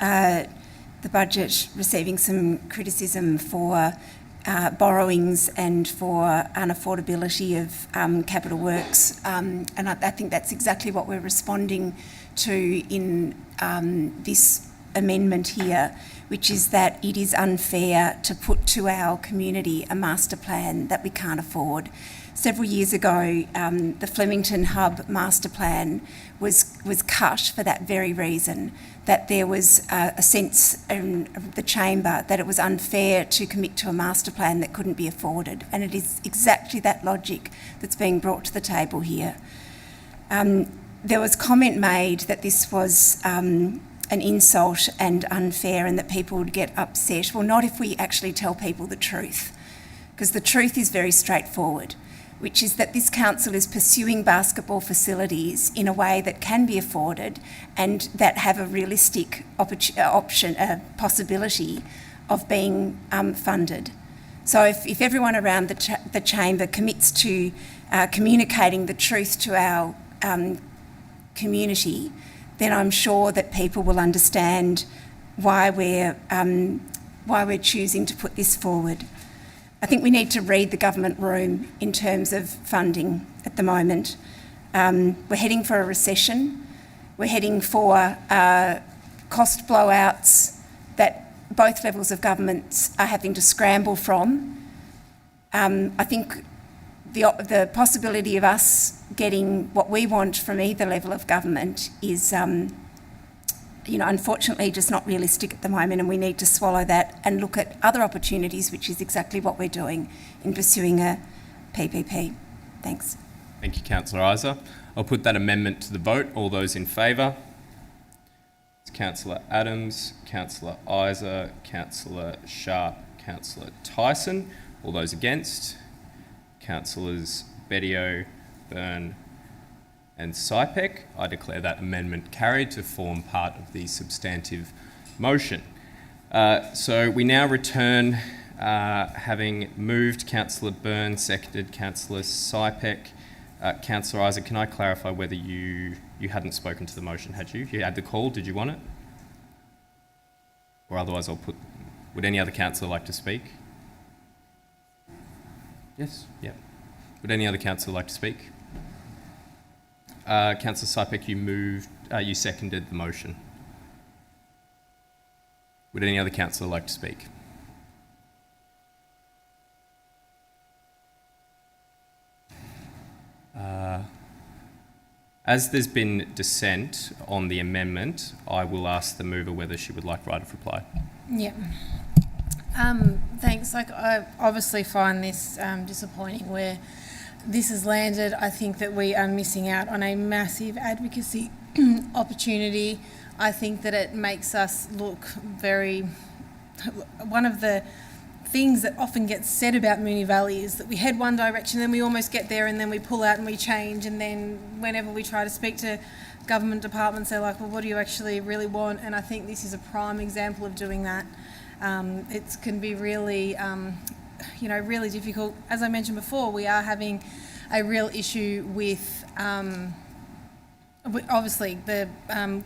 the budget receiving some criticism for borrowings and for unaffordability of capital works. And I think that's exactly what we're responding to in this amendment here, which is that it is unfair to put to our community a master plan that we can't afford. Several years ago, the Flemington Hub master plan was cut for that very reason, that there was a sense in the chamber that it was unfair to commit to a master plan that couldn't be afforded. And it is exactly that logic that's being brought to the table here. There was comment made that this was an insult and unfair and that people would get upset. Well, not if we actually tell people the truth, because the truth is very straightforward, which is that this council is pursuing basketball facilities in a way that can be afforded and that have a realistic possibility of being funded. So if everyone around the chamber commits to communicating the truth to our community, then I'm sure that people will understand why we're choosing to put this forward. I think we need to read the government room in terms of funding at the moment. We're heading for a recession. We're heading for cost blowouts that both levels of governments are having to scramble from. I think the possibility of us getting what we want from either level of government is unfortunately just not realistic at the moment, and we need to swallow that and look at other opportunities, which is exactly what we're doing in pursuing a PPP. Thanks.
Thank you, Councillor Isa. I'll put that amendment to the vote. All those in favour? It's Councillor Adams, Councillor Isa, Councillor Sharp, Councillor Tyson. All those against? Councillors Bedio, Byrne and Sypek. I declare that amendment carried to form part of the substantive motion. So we now return, having moved Councillor Byrne, seconded Councillor Sypek. Councillor Isa, can I clarify whether you hadn't spoken to the motion, had you? You had the call, did you want it? Or otherwise would any other councillor like to speak? Yes, yeah. Would any other councillor like to speak? Councillor Sypek, you seconded the motion. Would any other councillor like to speak? As there's been dissent on the amendment, I will ask the mover whether she would like right of reply.
Yeah. Thanks. I obviously find this disappointing where this has landed. I think that we are missing out on a massive advocacy opportunity. I think that it makes us look very... One of the things that often gets said about Moonee Valley is that we head one direction, then we almost get there, and then we pull out and we change, and then whenever we try to speak to government departments, they're like, well, what do you actually really want? And I think this is a prime example of doing that. It can be really, really difficult. As I mentioned before, we are having a real issue with, obviously, the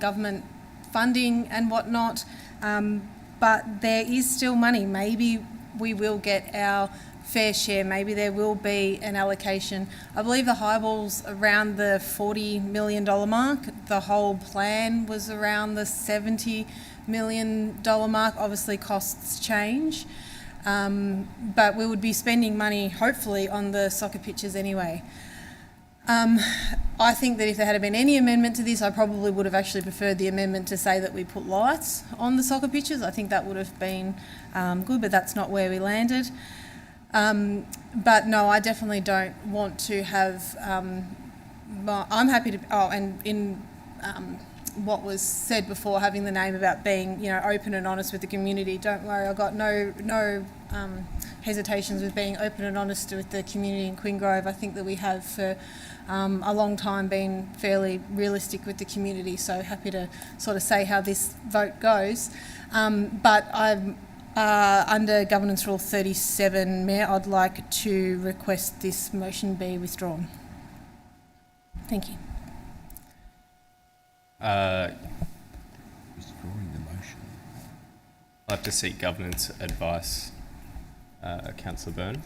government funding and whatnot, but there is still money. Maybe we will get our fair share. Maybe there will be an allocation. I believe the highball's around the $40 million mark. The whole plan was around the $70 million mark. Obviously, costs change, but we would be spending money, hopefully, on the soccer pitches anyway. I think that if there had been any amendment to this, I probably would have actually preferred the amendment to say that we put lights on the soccer pitches. I think that would have been good, but that's not where we landed. But no, I definitely don't want to have. I'm happy to. Oh, and in what was said before, having the name about being, open and honest with the community. Don't worry, I've got no hesitations with being open and honest with the community in Queen Grove. I think that we have for a long time been fairly realistic with the community. So happy to sort of say how this vote goes. But I'm under Governance Rule 37, Mayor, I'd like to request this motion be withdrawn. Thank you.
Withdrawing the motion.
I'll have to seek governance advice. Councillor Byrne.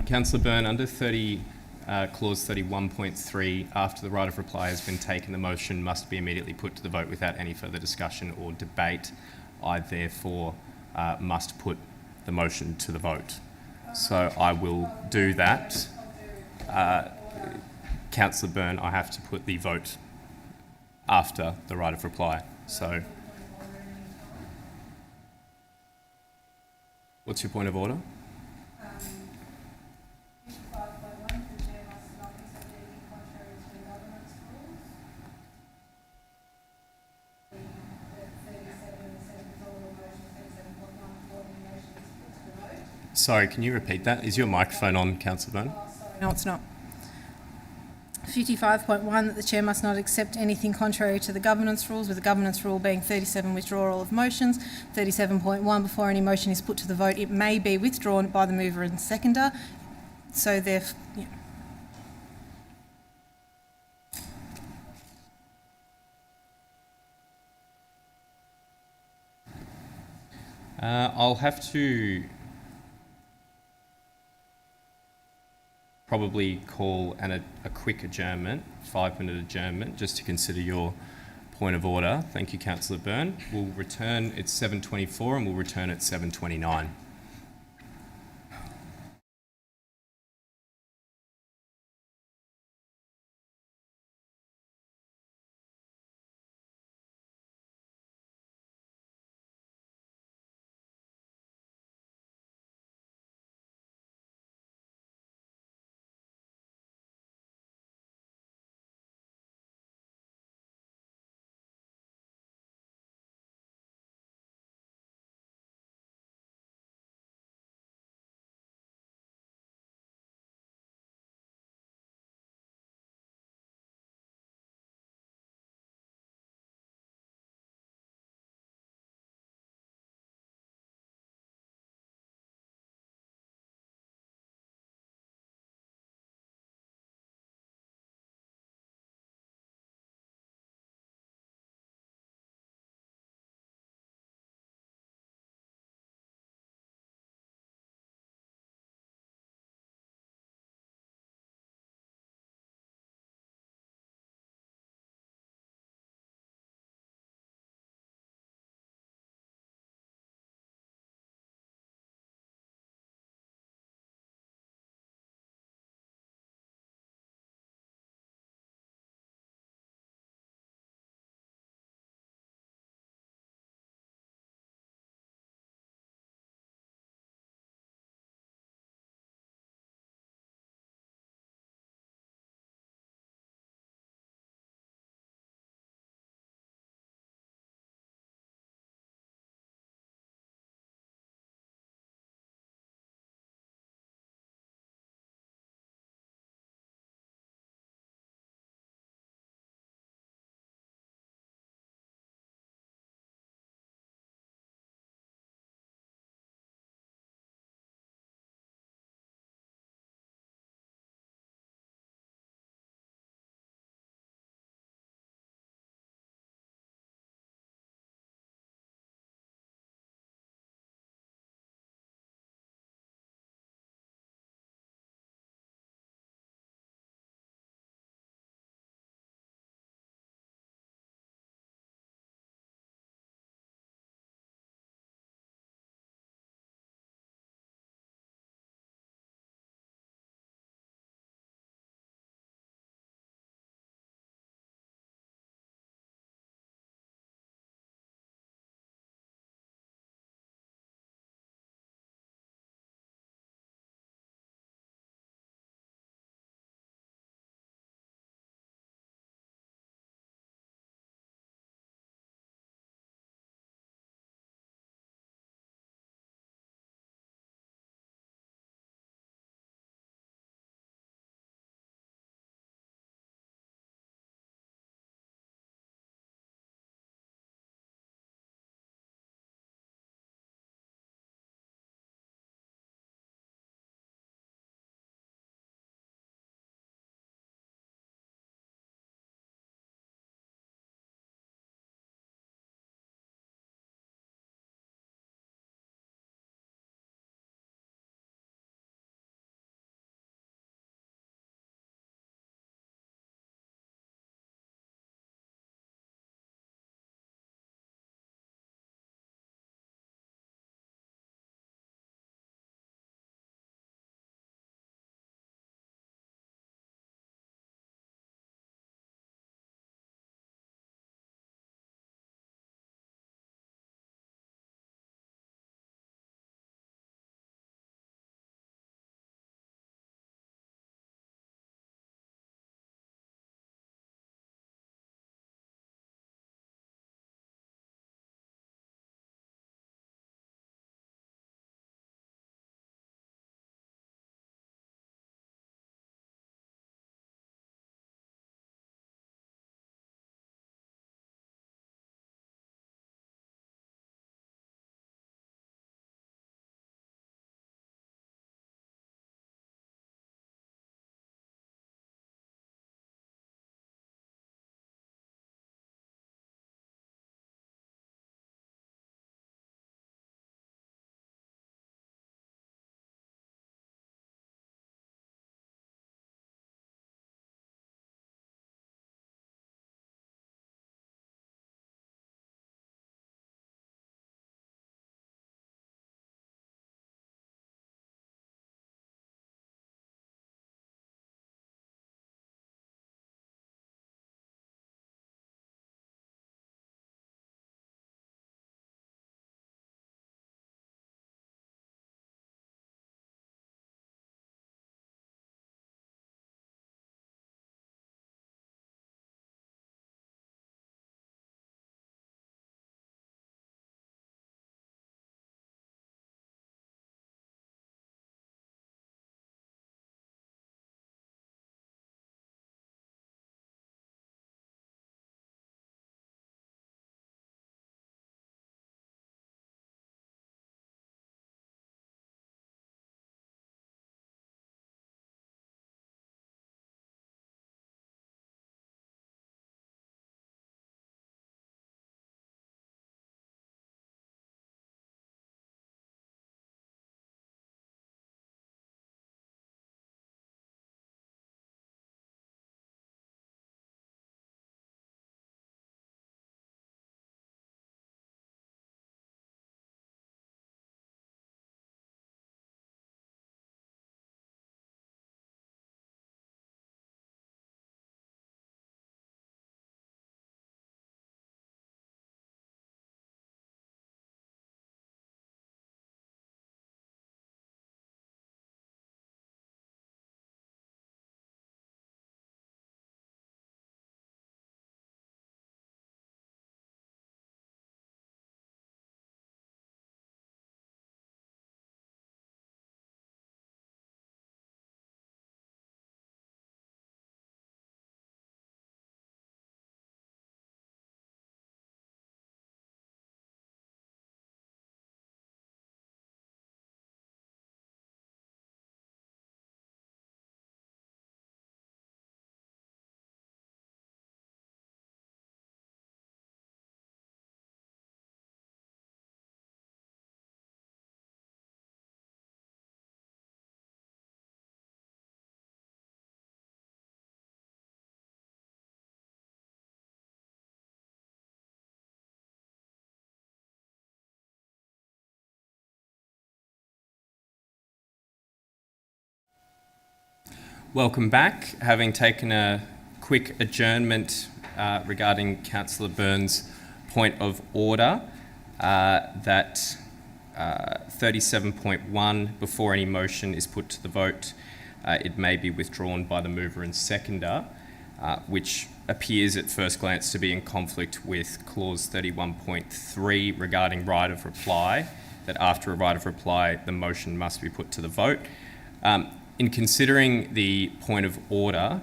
Councillor Byrne, under clause 31.3, after the right of reply has been taken, the motion must be immediately put to the vote without any further discussion or debate. I therefore must put the motion to the vote. So I will do that. Councillor Byrne, I have to put the vote after the right of reply. So, what's your point of order? Sorry, can you repeat that? Is your microphone on, Councillor Byrne?
No, it's not. 55.1, that the Chair must not accept anything contrary to the governance rules, with the governance rule being 37, withdrawal of motions. 37.1, before any motion is put to the vote, it may be withdrawn by the mover and seconder. So therefore,
I'll have to probably call a quick adjournment, 5-minute adjournment, just to consider your point of order. Thank you, Councillor Byrne. We'll return at 7:24 and we'll return at 7:29. Welcome back. Having taken a quick adjournment regarding Councillor Byrne's point of order, that 37.1, before any motion is put to the vote, it may be withdrawn by the mover and seconder, which appears at first glance to be in conflict with clause 31.3 regarding right of reply, that after a right of reply, the motion must be put to the vote. In considering the point of order,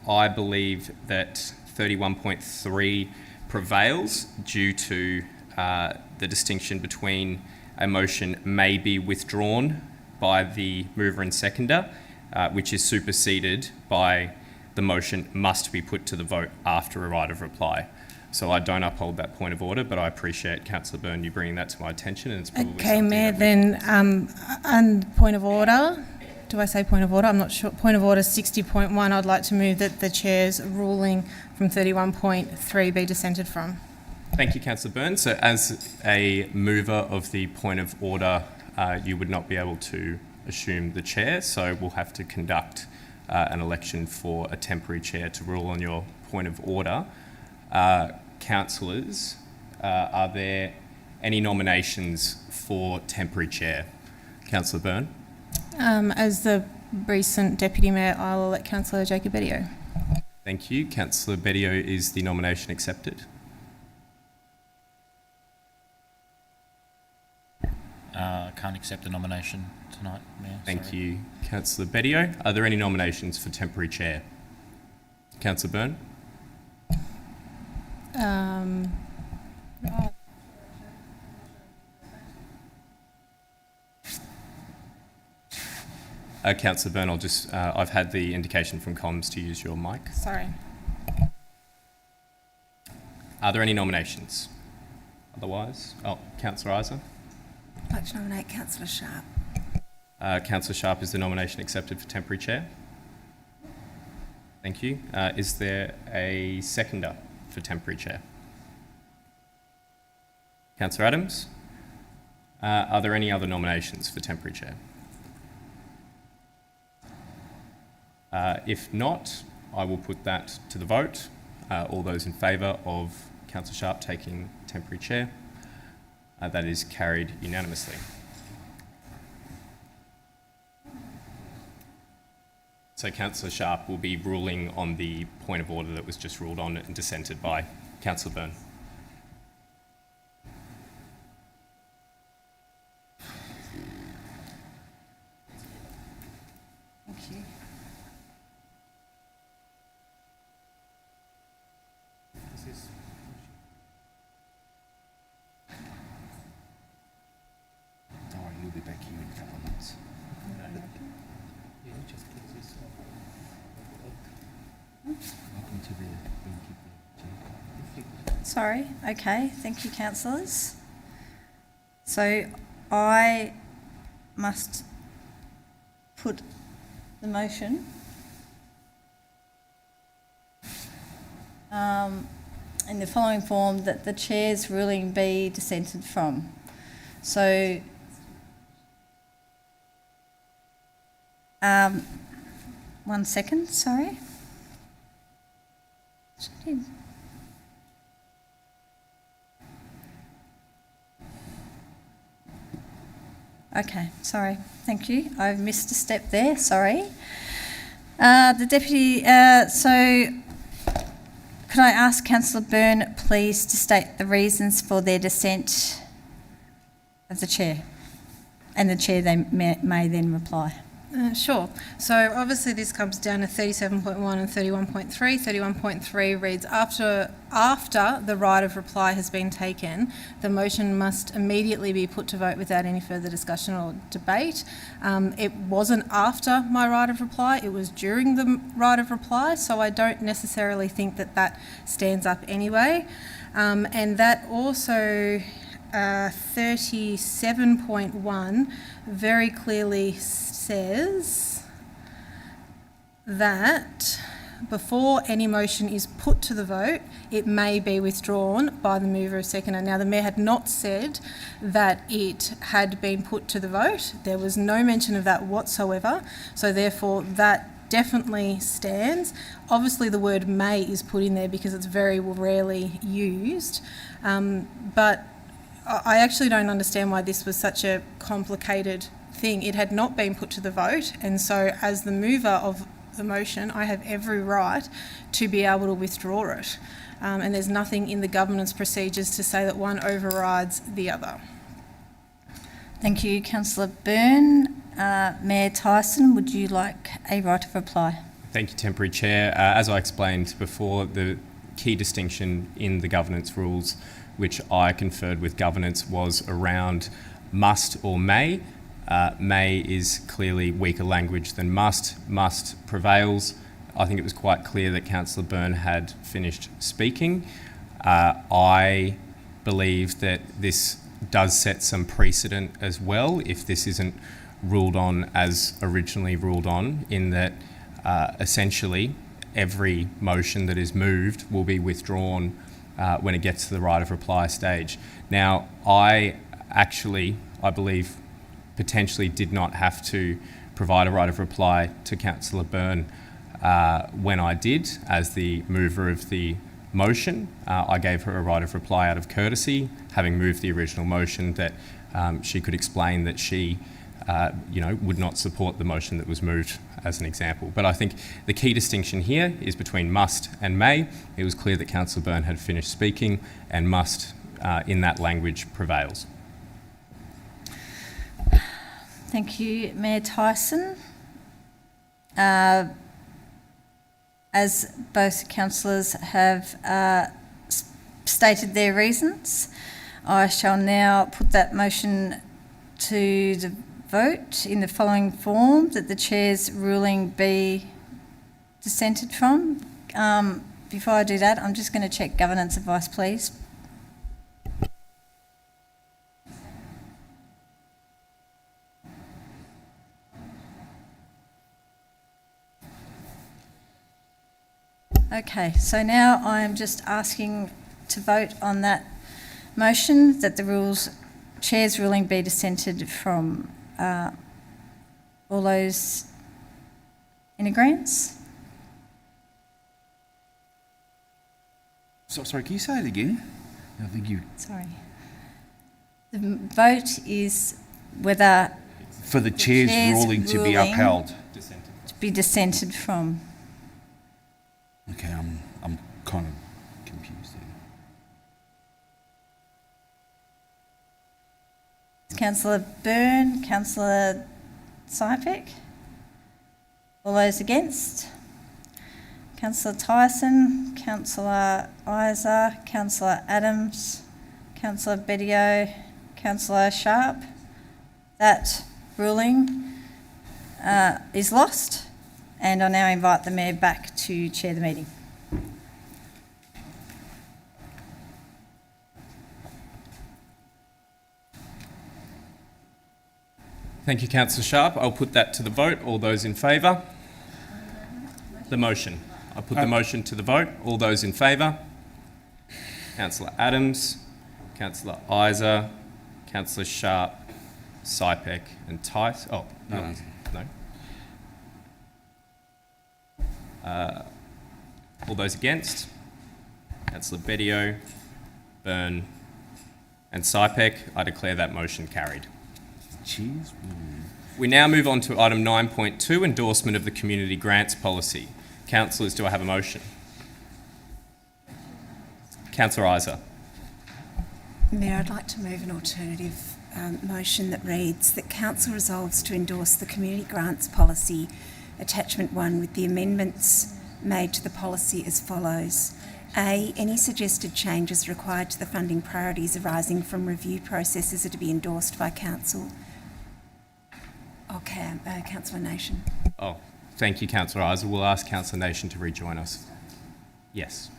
I believe that 31.3 prevails due to the distinction between a motion may be withdrawn by the mover and seconder, which is superseded by the motion must be put to the vote after a right of reply. So I don't uphold that point of order, but I appreciate Councillor Byrne you bringing that to my attention, and it's probably
Okay, Mayor, then, and point of order. Do I say point of order? I'm not sure. Point of order 60.1, I'd like to move that the Chair's ruling from 31.3 be dissented from.
Thank you, Councillor Byrne. So as a mover of the point of order, you would not be able to assume the chair, so we'll have to conduct an election for a temporary chair to rule on your point of order. Councillors, are there any nominations for temporary chair? Councillor Byrne.
As the recent Deputy Mayor, I'll elect Councillor Jacob Bedio.
Thank you. Councillor Bedio, is the nomination accepted?
Can't accept the nomination tonight, Mayor.
Thank you, Councillor Bedio. Are there any nominations for temporary chair? Councillor Byrne. Councillor Byrne, I'll just, I've had the indication from comms to use your mic.
Sorry.
Are there any nominations? Otherwise, Councillor Isa.
I'd like to nominate Councillor Sharp.
Councillor Sharp, is the nomination accepted for temporary chair? Thank you. Is there a seconder for temporary chair? Councillor Adams. Are there any other nominations for temporary chair? If not, I will put that to the vote. All those in favour of Councillor Sharp taking temporary chair? That is carried unanimously. So Councillor Sharp will be ruling on the point of order that was just ruled on and dissented by Councillor Byrne.
Thank you.
Don't worry, you'll be back here in a couple of months. Welcome to the...
Sorry, okay, thank you, councillors. So I must put the motion in the following form, that the chair's ruling be dissented from. So one second, sorry. Okay, sorry, thank you. I've missed a step there, sorry. The Deputy, so could I ask Councillor Byrne please to state the reasons for their dissent of the Chair? And the Chair may then reply.
Sure. So obviously this comes down to 37.1 and 31.3. 31.3 reads, after the right of reply has been taken, the motion must immediately be put to vote without any further discussion or debate. It wasn't after my right of reply, it was during the right of reply, so I don't necessarily think that that stands up anyway. And that also 37.1 very clearly says that before any motion is put to the vote, it may be withdrawn by the mover or seconder. Now, the Mayor had not said that it had been put to the vote. There was no mention of that whatsoever. So therefore, that definitely stands. Obviously the word may is put in there because it's very rarely used, but I actually don't understand why this was such a complicated thing. It had not been put to the vote, and so as the mover of the motion, I have every right to be able to withdraw it. And there's nothing in the governance procedures to say that one overrides the other.
Thank you, Councillor Byrne. Mayor Tyson, would you like a right of reply?
Thank you, Temporary Chair. As I explained before, the key distinction in the governance rules, which I conferred with governance, was around must or may. May is clearly weaker language than must. Must prevails. I think it was quite clear that Councillor Byrne had finished speaking. I believe that this does set some precedent as well if this isn't ruled on as originally ruled on, in that essentially every motion that is moved will be withdrawn when it gets to the right of reply stage. Now, I believe, potentially did not have to provide a right of reply to Councillor Byrne when I did, as the mover of the motion. I gave her a right of reply out of courtesy, having moved the original motion, that she could explain that she would not support the motion that was moved, as an example. But I think the key distinction here is between must and may. It was clear that Councillor Byrne had finished speaking, and must in that language prevails.
Thank you, Mayor Tyson. As both councillors have stated their reasons, I shall now put that motion to the vote in the following form: that the Chair's ruling be dissented from. Before I do that, I'm just going to check governance advice, please. Okay, so now I'm just asking to vote on that motion, that the Chair's ruling be dissented from. All those in agreement?
Sorry, can you say it again? I think you...
Sorry. The vote is whether...
For the Chair's ruling to be upheld.
To be dissented from.
Okay, I'm kind of confused there.
Councillor Byrne, Councillor Sypek. All those against? Councillor Tyson, Councillor Isa, Councillor Adams, Councillor Bedio, Councillor Sharp. That ruling is lost, and I now invite the Mayor back to chair the meeting.
Thank you, Councillor Sharp. I'll put that to the vote. All those in favour? The motion. I'll put the motion to the vote. All those in favour? Councillor Adams, Councillor Isa, Councillor Sharp, Sypek and Tice. Oh, no. All those against? Councillor Bedio, Byrne and Sypek. I declare that motion carried.
Cheers.
We now move on to item 9.2, endorsement of the community grants policy. Councillors, do I have a motion? Councillor Isa.
Mayor, I'd like to move an alternative motion that reads that Council resolves to endorse the community grants policy, attachment 1, with the amendments made to the policy as follows. A, any suggested changes required to the funding priorities arising from review processes are to be endorsed by Council. Okay, Councillor Nation.
Oh, thank you, Councillor Isa. We'll ask Councillor Nation to rejoin us. Yes.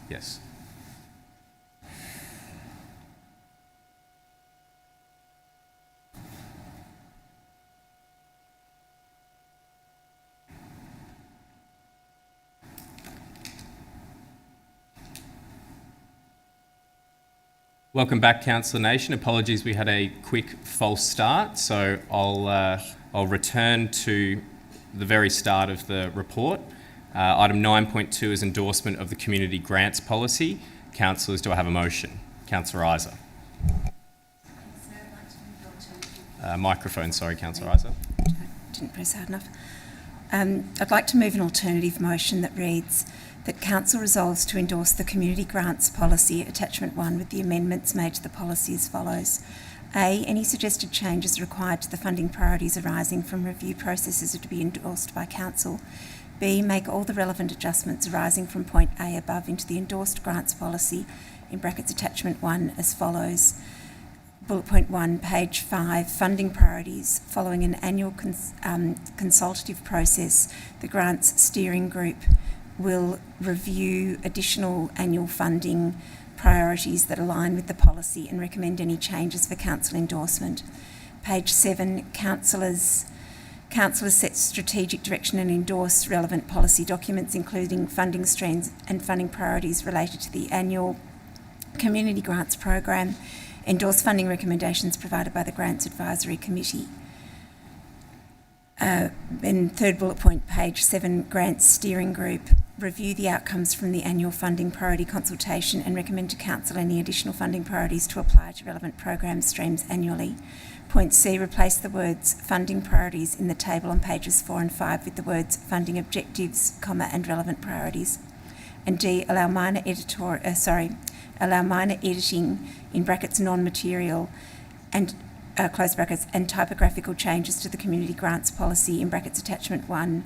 Welcome back, Councillor Nation. Apologies, we had a quick false start, so I'll return to the very start of the report. Item 9.2 is endorsement of the community grants policy. Councillors, do I have a motion? Councillor Isa. Microphone, sorry, Councillor Isa.
Didn't press hard enough. I'd like to move an alternative motion that reads that Council resolves to endorse the community grants policy attachment 1 with the amendments made to the policy as follows. A, any suggested changes required to the funding priorities arising from review processes are to be endorsed by Council. B, make all the relevant adjustments arising from point A above into the endorsed grants policy in brackets attachment 1 as follows. Bullet point 1, page 5, funding priorities. Following an annual consultative process, the grants steering group will review additional annual funding priorities that align with the policy and recommend any changes for council endorsement. Page 7, councillors set strategic direction and endorse relevant policy documents, including funding streams and funding priorities related to the annual community grants program. Endorse funding recommendations provided by the Grants Advisory Committee. And third bullet point, page 7, Grants Steering Group. Review the outcomes from the annual funding priority consultation and recommend to Council any additional funding priorities to apply to relevant program streams annually. Point C, replace the words funding priorities in the table on pages 4 and 5 with the words funding objectives, and relevant priorities. And D, allow minor editing in brackets non-material and close brackets and typographical changes to the community grants policy in brackets attachment 1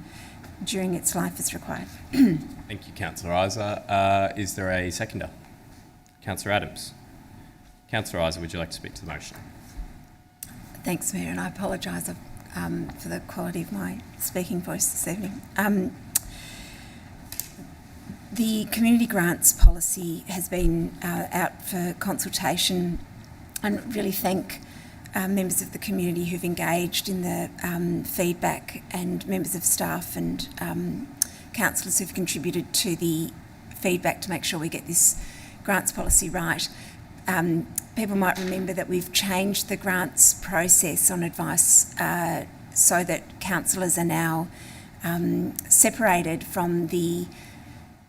during its life as required.
Thank you, Councillor Isa. Is there a seconder? Councillor Adams. Councillor Isa, would you like to speak to the motion?
Thanks, Mayor, and I apologise for the quality of my speaking voice this evening. The community grants policy has been out for consultation, and really thank members of the community who've engaged in the feedback, and members of staff and councillors who've contributed to the feedback to make sure we get this grants policy right. People might remember that we've changed the grants process on advice so that councillors are now separated from the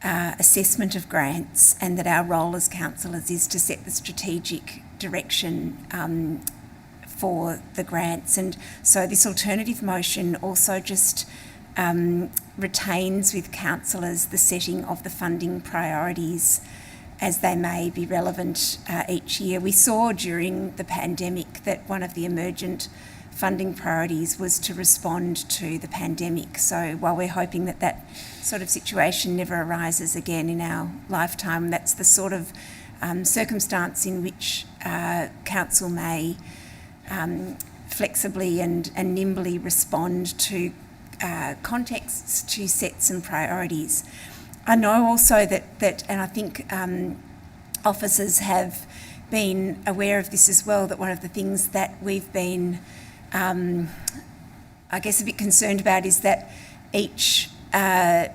assessment of grants, and that our role as councillors is to set the strategic direction for the grants. And so this alternative motion also just retains with councillors the setting of the funding priorities as they may be relevant each year. We saw during the pandemic that one of the emergent funding priorities was to respond to the pandemic. So while we're hoping that that sort of situation never arises again in our lifetime, that's the sort of circumstance in which council may flexibly and nimbly respond to contexts to set some priorities. I know also that and I think officers have been aware of this as well, that one of the things that we've been I guess a bit concerned about is that each of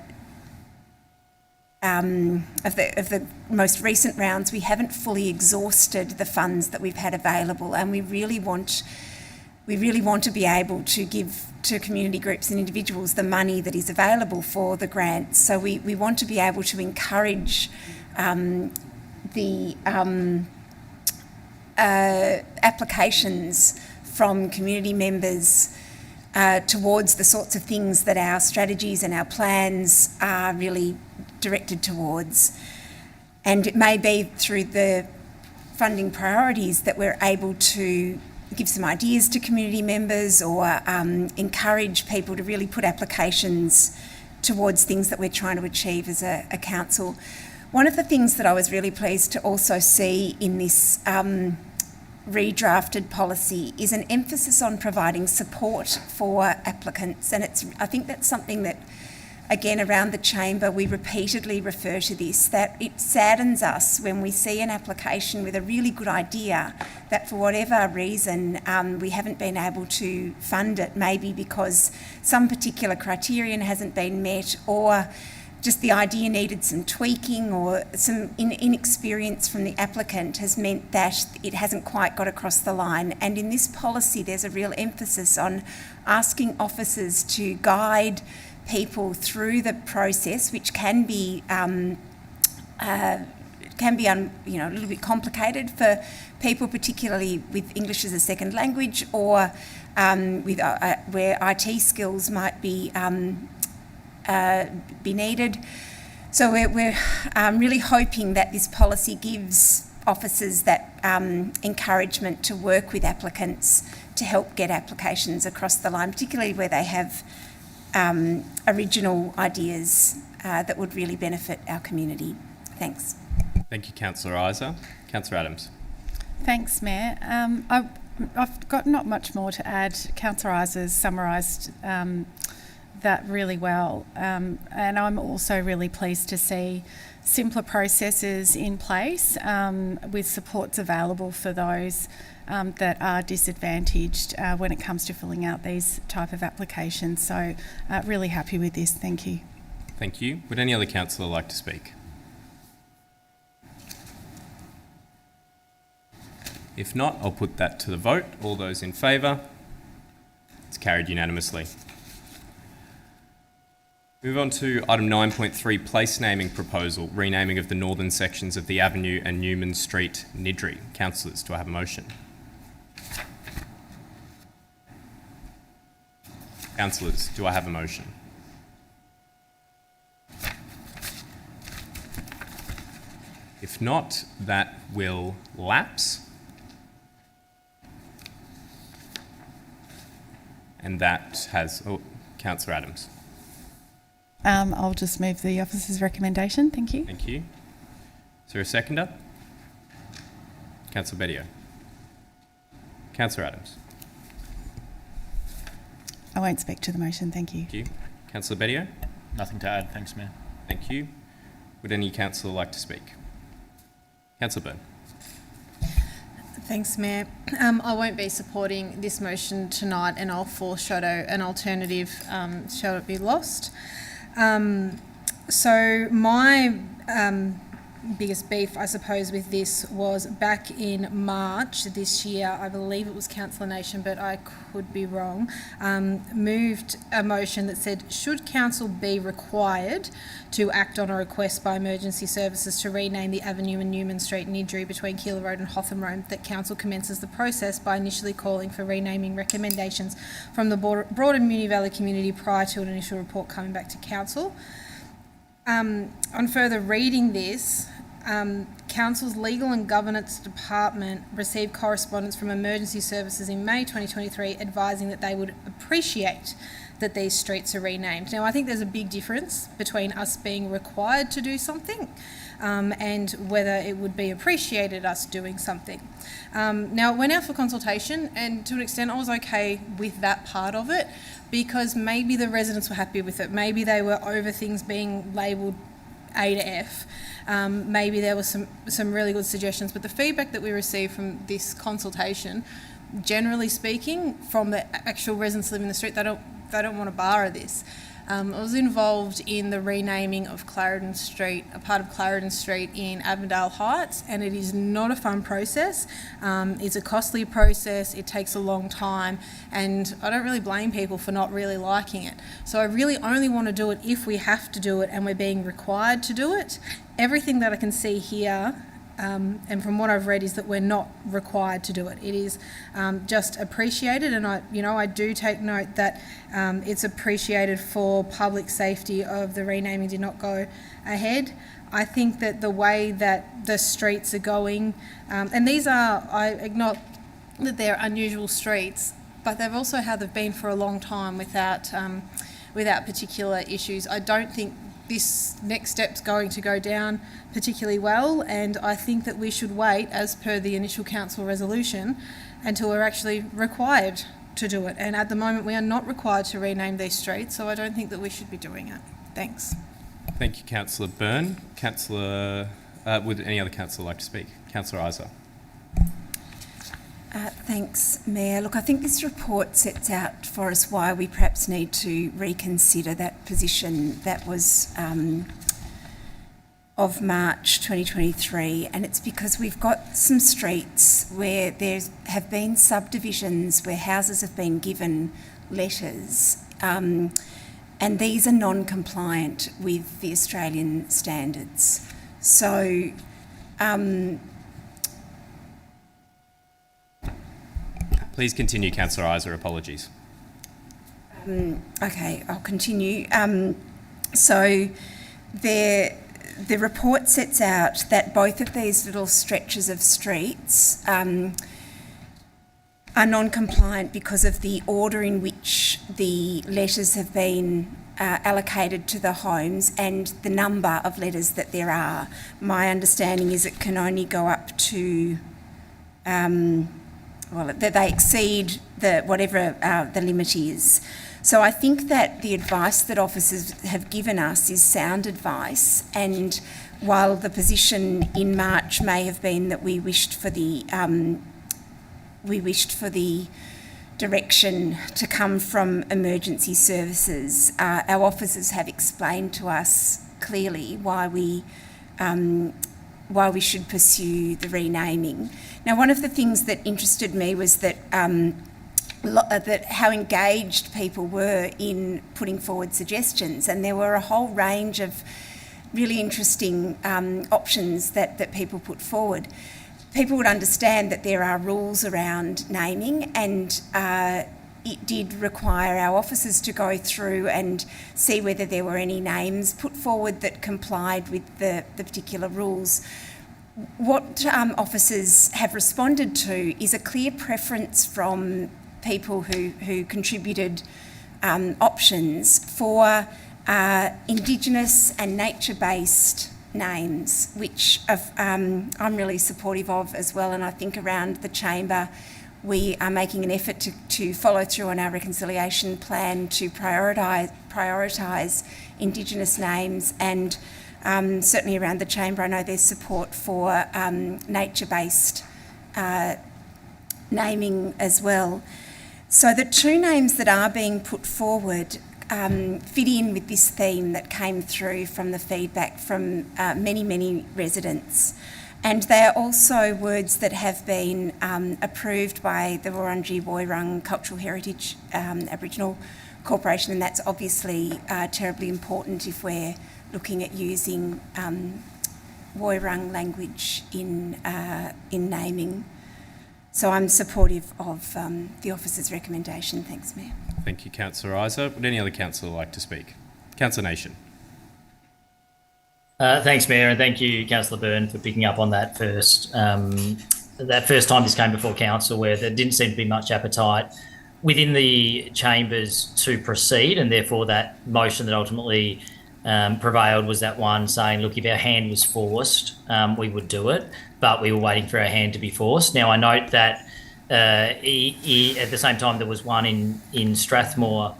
the most recent rounds, we haven't fully exhausted the funds that we've had available, and we really want to be able to give to community groups and individuals the money that is available for the grants. So we want to be able to encourage the applications from community members towards the sorts of things that our strategies and our plans are really directed towards. And it may be through the funding priorities that we're able to give some ideas to community members, or encourage people to really put applications towards things that we're trying to achieve as a council. One of the things that I was really pleased to also see in this redrafted policy is an emphasis on providing support for applicants, and I think that's something that, again, around the chamber we repeatedly refer to this, that it saddens us when we see an application with a really good idea that for whatever reason we haven't been able to fund it, maybe because some particular criterion hasn't been met, or just the idea needed some tweaking, or some inexperience from the applicant has meant that it hasn't quite got across the line. And in this policy, there's a real emphasis on asking officers to guide people through the process, which can be a little bit complicated for people, particularly with English as a second language, or with where IT skills might be needed. So we're really hoping that this policy gives officers that encouragement to work with applicants to help get applications across the line, particularly where they have original ideas that would really benefit our community. Thanks.
Thank you, Councillor Isa. Councillor Adams.
Thanks, Mayor. I've got not much more to add. Councillor Isa's summarised that really well, and I'm also really pleased to see simpler processes in place with supports available for those that are disadvantaged when it comes to filling out these type of applications. So really happy with this. Thank you.
Thank you. Would any other councillor like to speak? If not, I'll put that to the vote. All those in favour? It's carried unanimously. Move on to item 9.3, place naming proposal, renaming of the northern sections of the Avenue and Newman Street, Niddrie. Councillors, do I have a motion? Councillors, do I have a motion? If not, that will lapse. And that has, Councillor Adams.
I'll just move the officer's recommendation. Thank you.
Thank you. Is there a seconder? Councillor Bedio. Councillor Adams.
I won't speak to the motion. Thank you.
Thank you. Councillor Bedio.
Nothing to add. Thanks, Mayor.
Thank you. Would any councillor like to speak? Councillor Byrne.
Thanks, Mayor. I won't be supporting this motion tonight, and I'll foreshadow an alternative shall it be lost. So my biggest beef, I suppose, with this was back in March this year. I believe it was Councillor Nation, but I could be wrong, moved a motion that said, should council be required to act on a request by emergency services to rename the Avenue and Newman Street, Niddrie, between Keilor Road and Hotham Road, that council commences the process by initially calling for renaming recommendations from the broader Moonee Valley community prior to an initial report coming back to council. On further reading this, Council's Legal and Governance Department received correspondence from Emergency Services in May 2023 advising that they would appreciate that these streets are renamed. Now, I think there's a big difference between us being required to do something and whether it would be appreciated us doing something. Now, it went out for consultation, and to an extent I was okay with that part of it, because maybe the residents were happy with it. Maybe they were over things being labelled A to F. Maybe there were some really good suggestions, but the feedback that we received from this consultation, generally speaking, from the actual residents living in the street, they don't want a bar of this. I was involved in the renaming of Clarendon Street, a part of Clarendon Street in Avondale Heights, and it is not a fun process. It's a costly process, it takes a long time, and I don't really blame people for not really liking it. So I really only want to do it if we have to do it and we're being required to do it. Everything that I can see here, and from what I've read, is that we're not required to do it. It is just appreciated, and I do take note that it's appreciated for public safety of the renaming did not go ahead. I think that the way that the streets are going, and these are, I acknowledge that they're unusual streets, but they've also how they've been for a long time without particular issues. I don't think this next step's going to go down particularly well, and I think that we should wait, as per the initial council resolution, until we're actually required to do it. And at the moment we are not required to rename these streets, so I don't think that we should be doing it. Thanks.
Thank you, Councillor Byrne. Would any other councillor like to speak? Councillor Isa.
Thanks, Mayor. Look, I think this report sets out for us why we perhaps need to reconsider that position that was of March 2023, and it's because we've got some streets where there have been subdivisions where houses have been given letters, and these are non-compliant with the Australian standards. So
Please continue, Councillor Isa. Apologies.
Okay, I'll continue. So the report sets out that both of these little stretches of streets are non-compliant because of the order in which the letters have been allocated to the homes and the number of letters that there are. My understanding is it can only go up to that they exceed whatever the limit is. So I think that the advice that officers have given us is sound advice, and while the position in March may have been that we wished for the direction to come from emergency services, our officers have explained to us clearly why we should pursue the renaming. Now, one of the things that interested me was that how engaged people were in putting forward suggestions, and there were a whole range of really interesting options that people put forward. People would understand that there are rules around naming, and it did require our officers to go through and see whether there were any names put forward that complied with the particular rules. What officers have responded to is a clear preference from people who contributed options for Indigenous and nature-based names, which I'm really supportive of as well. And I think around the Chamber we are making an effort to follow through on our reconciliation plan to prioritise Indigenous names, and certainly around the Chamber I know there's support for nature-based naming as well. So the two names that are being put forward fit in with this theme that came through from the feedback from many residents. And they are also words that have been approved by the Wurundjeri Woiwurrung Cultural Heritage Aboriginal Corporation, and that's obviously terribly important if we're looking at using Woiwurrung language in naming. So I'm supportive of the officer's recommendation. Thanks, Mayor.
Thank you, Councillor Isa. Would any other councillor like to speak? Councillor Nation.
Thanks, Mayor, and thank you, Councillor Byrne, for picking up on that first time this came before council, where there didn't seem to be much appetite within the chambers to proceed, and therefore that motion that ultimately prevailed was that one saying, look, if our hand was forced, we would do it, but we were waiting for our hand to be forced. Now, I note that at the same time there was one in Strathmore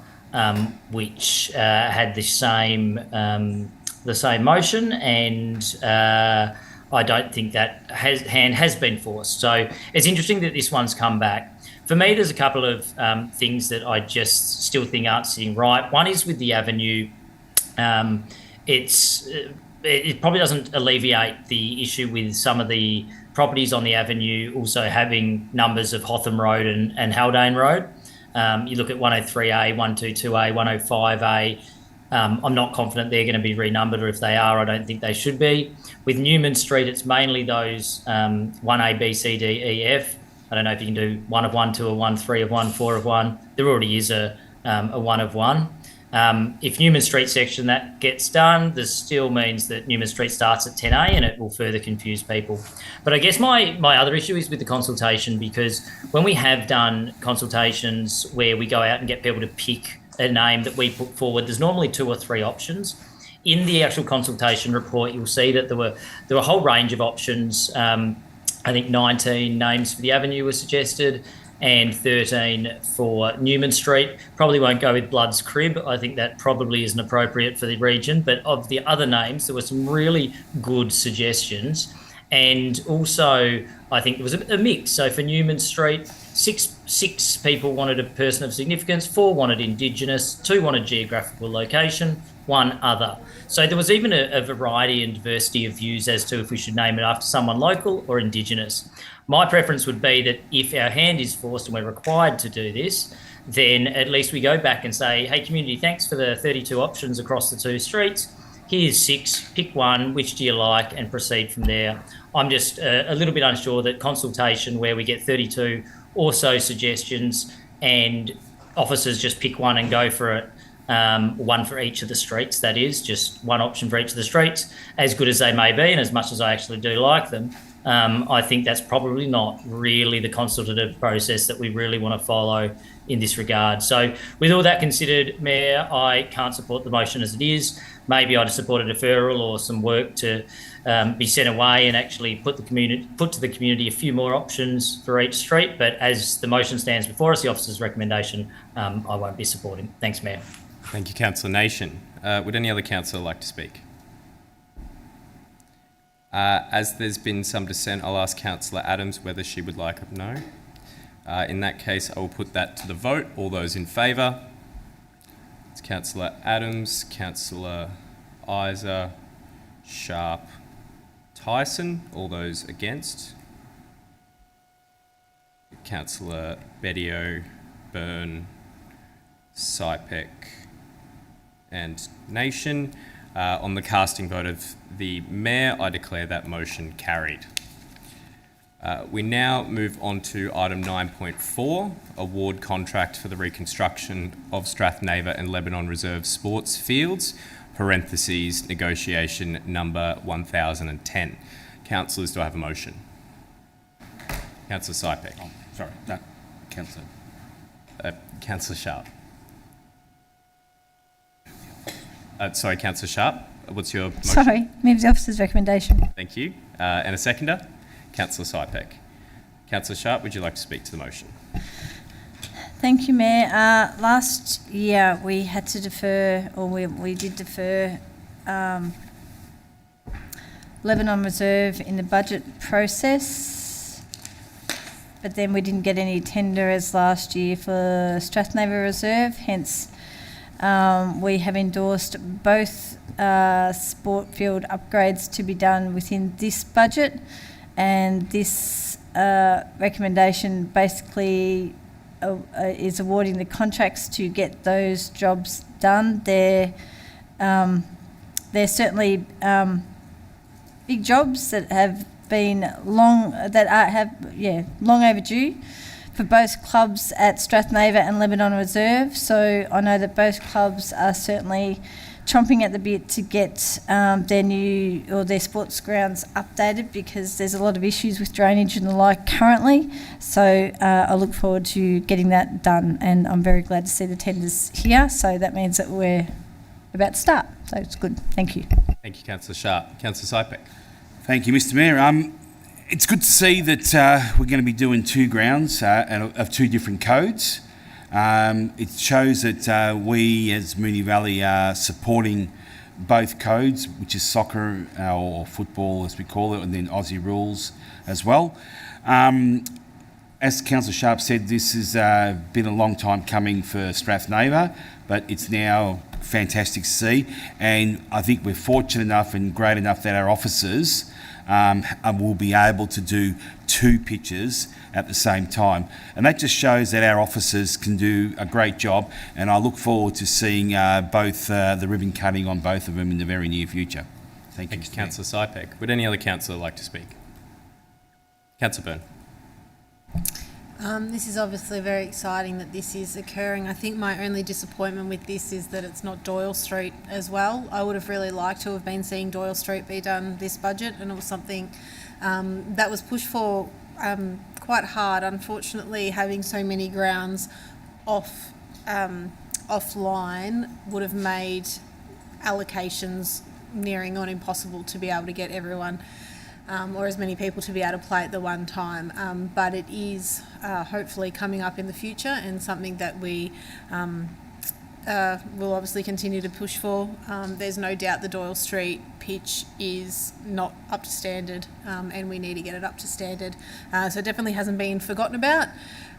which had the same motion, and I don't think that hand has been forced. So it's interesting that this one's come back. For me, there's a couple of things that I just still think aren't sitting right. One is with the avenue. It probably doesn't alleviate the issue with some of the properties on the avenue also having numbers of Hotham Road and Haldane Road. You look at 103A, 122A, 105A. I'm not confident they're going to be renumbered, or if they are, I don't think they should be. With Newman Street, it's mainly those 1A, B, C, D, E, F. I don't know if you can do 1 of 1, 2 of 1, 3 of 1, 4 of 1. There already is a 1 of 1. If Newman Street section that gets done, this still means that Newman Street starts at 10A, and it will further confuse people. But I guess my other issue is with the consultation, because when we have done consultations where we go out and get people to pick a name that we put forward, there's normally 2 or 3 options. In the actual consultation report, you'll see that there were a whole range of options. I think 19 names for the avenue were suggested, and 13 for Newman Street. Probably won't go with Blood's Crib. I think that probably isn't appropriate for the region. But of the other names, there were some really good suggestions. And also, I think there was a mix. So for Newman Street, six people wanted a person of significance, 4 wanted Indigenous, 2 wanted geographical location, 1 other. So there was even a variety and diversity of views as to if we should name it after someone local or Indigenous. My preference would be that if our hand is forced and we're required to do this, then at least we go back and say, hey, community, thanks for the 32 options across the 2 streets. Here's 6, pick 1, which do you like, and proceed from there. I'm just a little bit unsure that consultation where we get 32 or so suggestions and officers just pick 1 and go for it, 1 for each of the streets, that is, just 1 option for each of the streets, as good as they may be and as much as I actually do like them, I think that's probably not really the consultative process that we really want to follow in this regard. So with all that considered, Mayor, I can't support the motion as it is. Maybe I'd support a deferral or some work to be sent away and actually put to the community a few more options for each street. But as the motion stands before us, the officer's recommendation, I won't be supporting. Thanks, Mayor.
Thank you, Councillor Nation. Would any other councillor like to speak? As there's been some dissent, I'll ask Councillor Adams whether she would like a no. In that case, I will put that to the vote. All those in favour? It's Councillor Adams, Councillor Isa, Sharp, Tyson. All those against? Councillor Bedio, Byrne, Sypek and Nation. On the casting vote of the Mayor, I declare that motion carried. We now move on to item 9.4, award contract for the reconstruction of Strathnava and Lebanon Reserve sports fields, parentheses, negotiation number 1010. Councillors, do I have a motion? Councillor Sypek.
Oh, sorry, no, Councillor.
Councillor Sharp. Sorry, Councillor Sharp, what's your motion?
Sorry, move the officer's recommendation.
Thank you. And a seconder? Councillor Sypek. Councillor Sharp, would you like to speak to the motion?
Thank you, Mayor. Last year we had to defer, or we did defer Lebanon Reserve in the budget process, but then we didn't get any tender as last year for Strathnava Reserve, hence we have endorsed both sport field upgrades to be done within this budget, and this recommendation basically is awarding the contracts to get those jobs done. They're certainly big jobs that have been long overdue for both clubs at Strathnava and Lebanon Reserve. So I know that both clubs are certainly chomping at the bit to get their sports grounds updated, because there's a lot of issues with drainage and the like currently. So I look forward to getting that done, and I'm very glad to see the tenders here. So that means that we're about to start. So it's good. Thank you.
Thank you, Councillor Sharp. Councillor Sypek.
Thank you, Mr Mayor. It's good to see that we're going to be doing 2 grounds of 2 different codes. It shows that we as Moonee Valley are supporting both codes, which is soccer or football as we call it, and then Aussie rules as well. As Councillor Sharp said, this has been a long time coming for Strathnava, but it's now fantastic to see, and I think we're fortunate enough and great enough that our officers will be able to do 2 pitches at the same time, and that just shows that our officers can do a great job, and I look forward to seeing both the ribbon cutting on both of them in the very near future. Thank you,
Councillor Sypek. Would any other councillor like to speak? Councillor Byrne.
This is obviously very exciting that this is occurring. I think my only disappointment with this is that it's not Doyle Street as well. I would have really liked to have been seeing Doyle Street be done this budget, and it was something that was pushed for quite hard. Unfortunately, having so many grounds offline would have made allocations nearing on impossible to be able to get everyone or as many people to be able to play at the one time. But it is hopefully coming up in the future, and something that we we'll obviously continue to push for. There's no doubt the Doyle Street pitch is not up to standard, and we need to get it up to standard. So it definitely hasn't been forgotten about,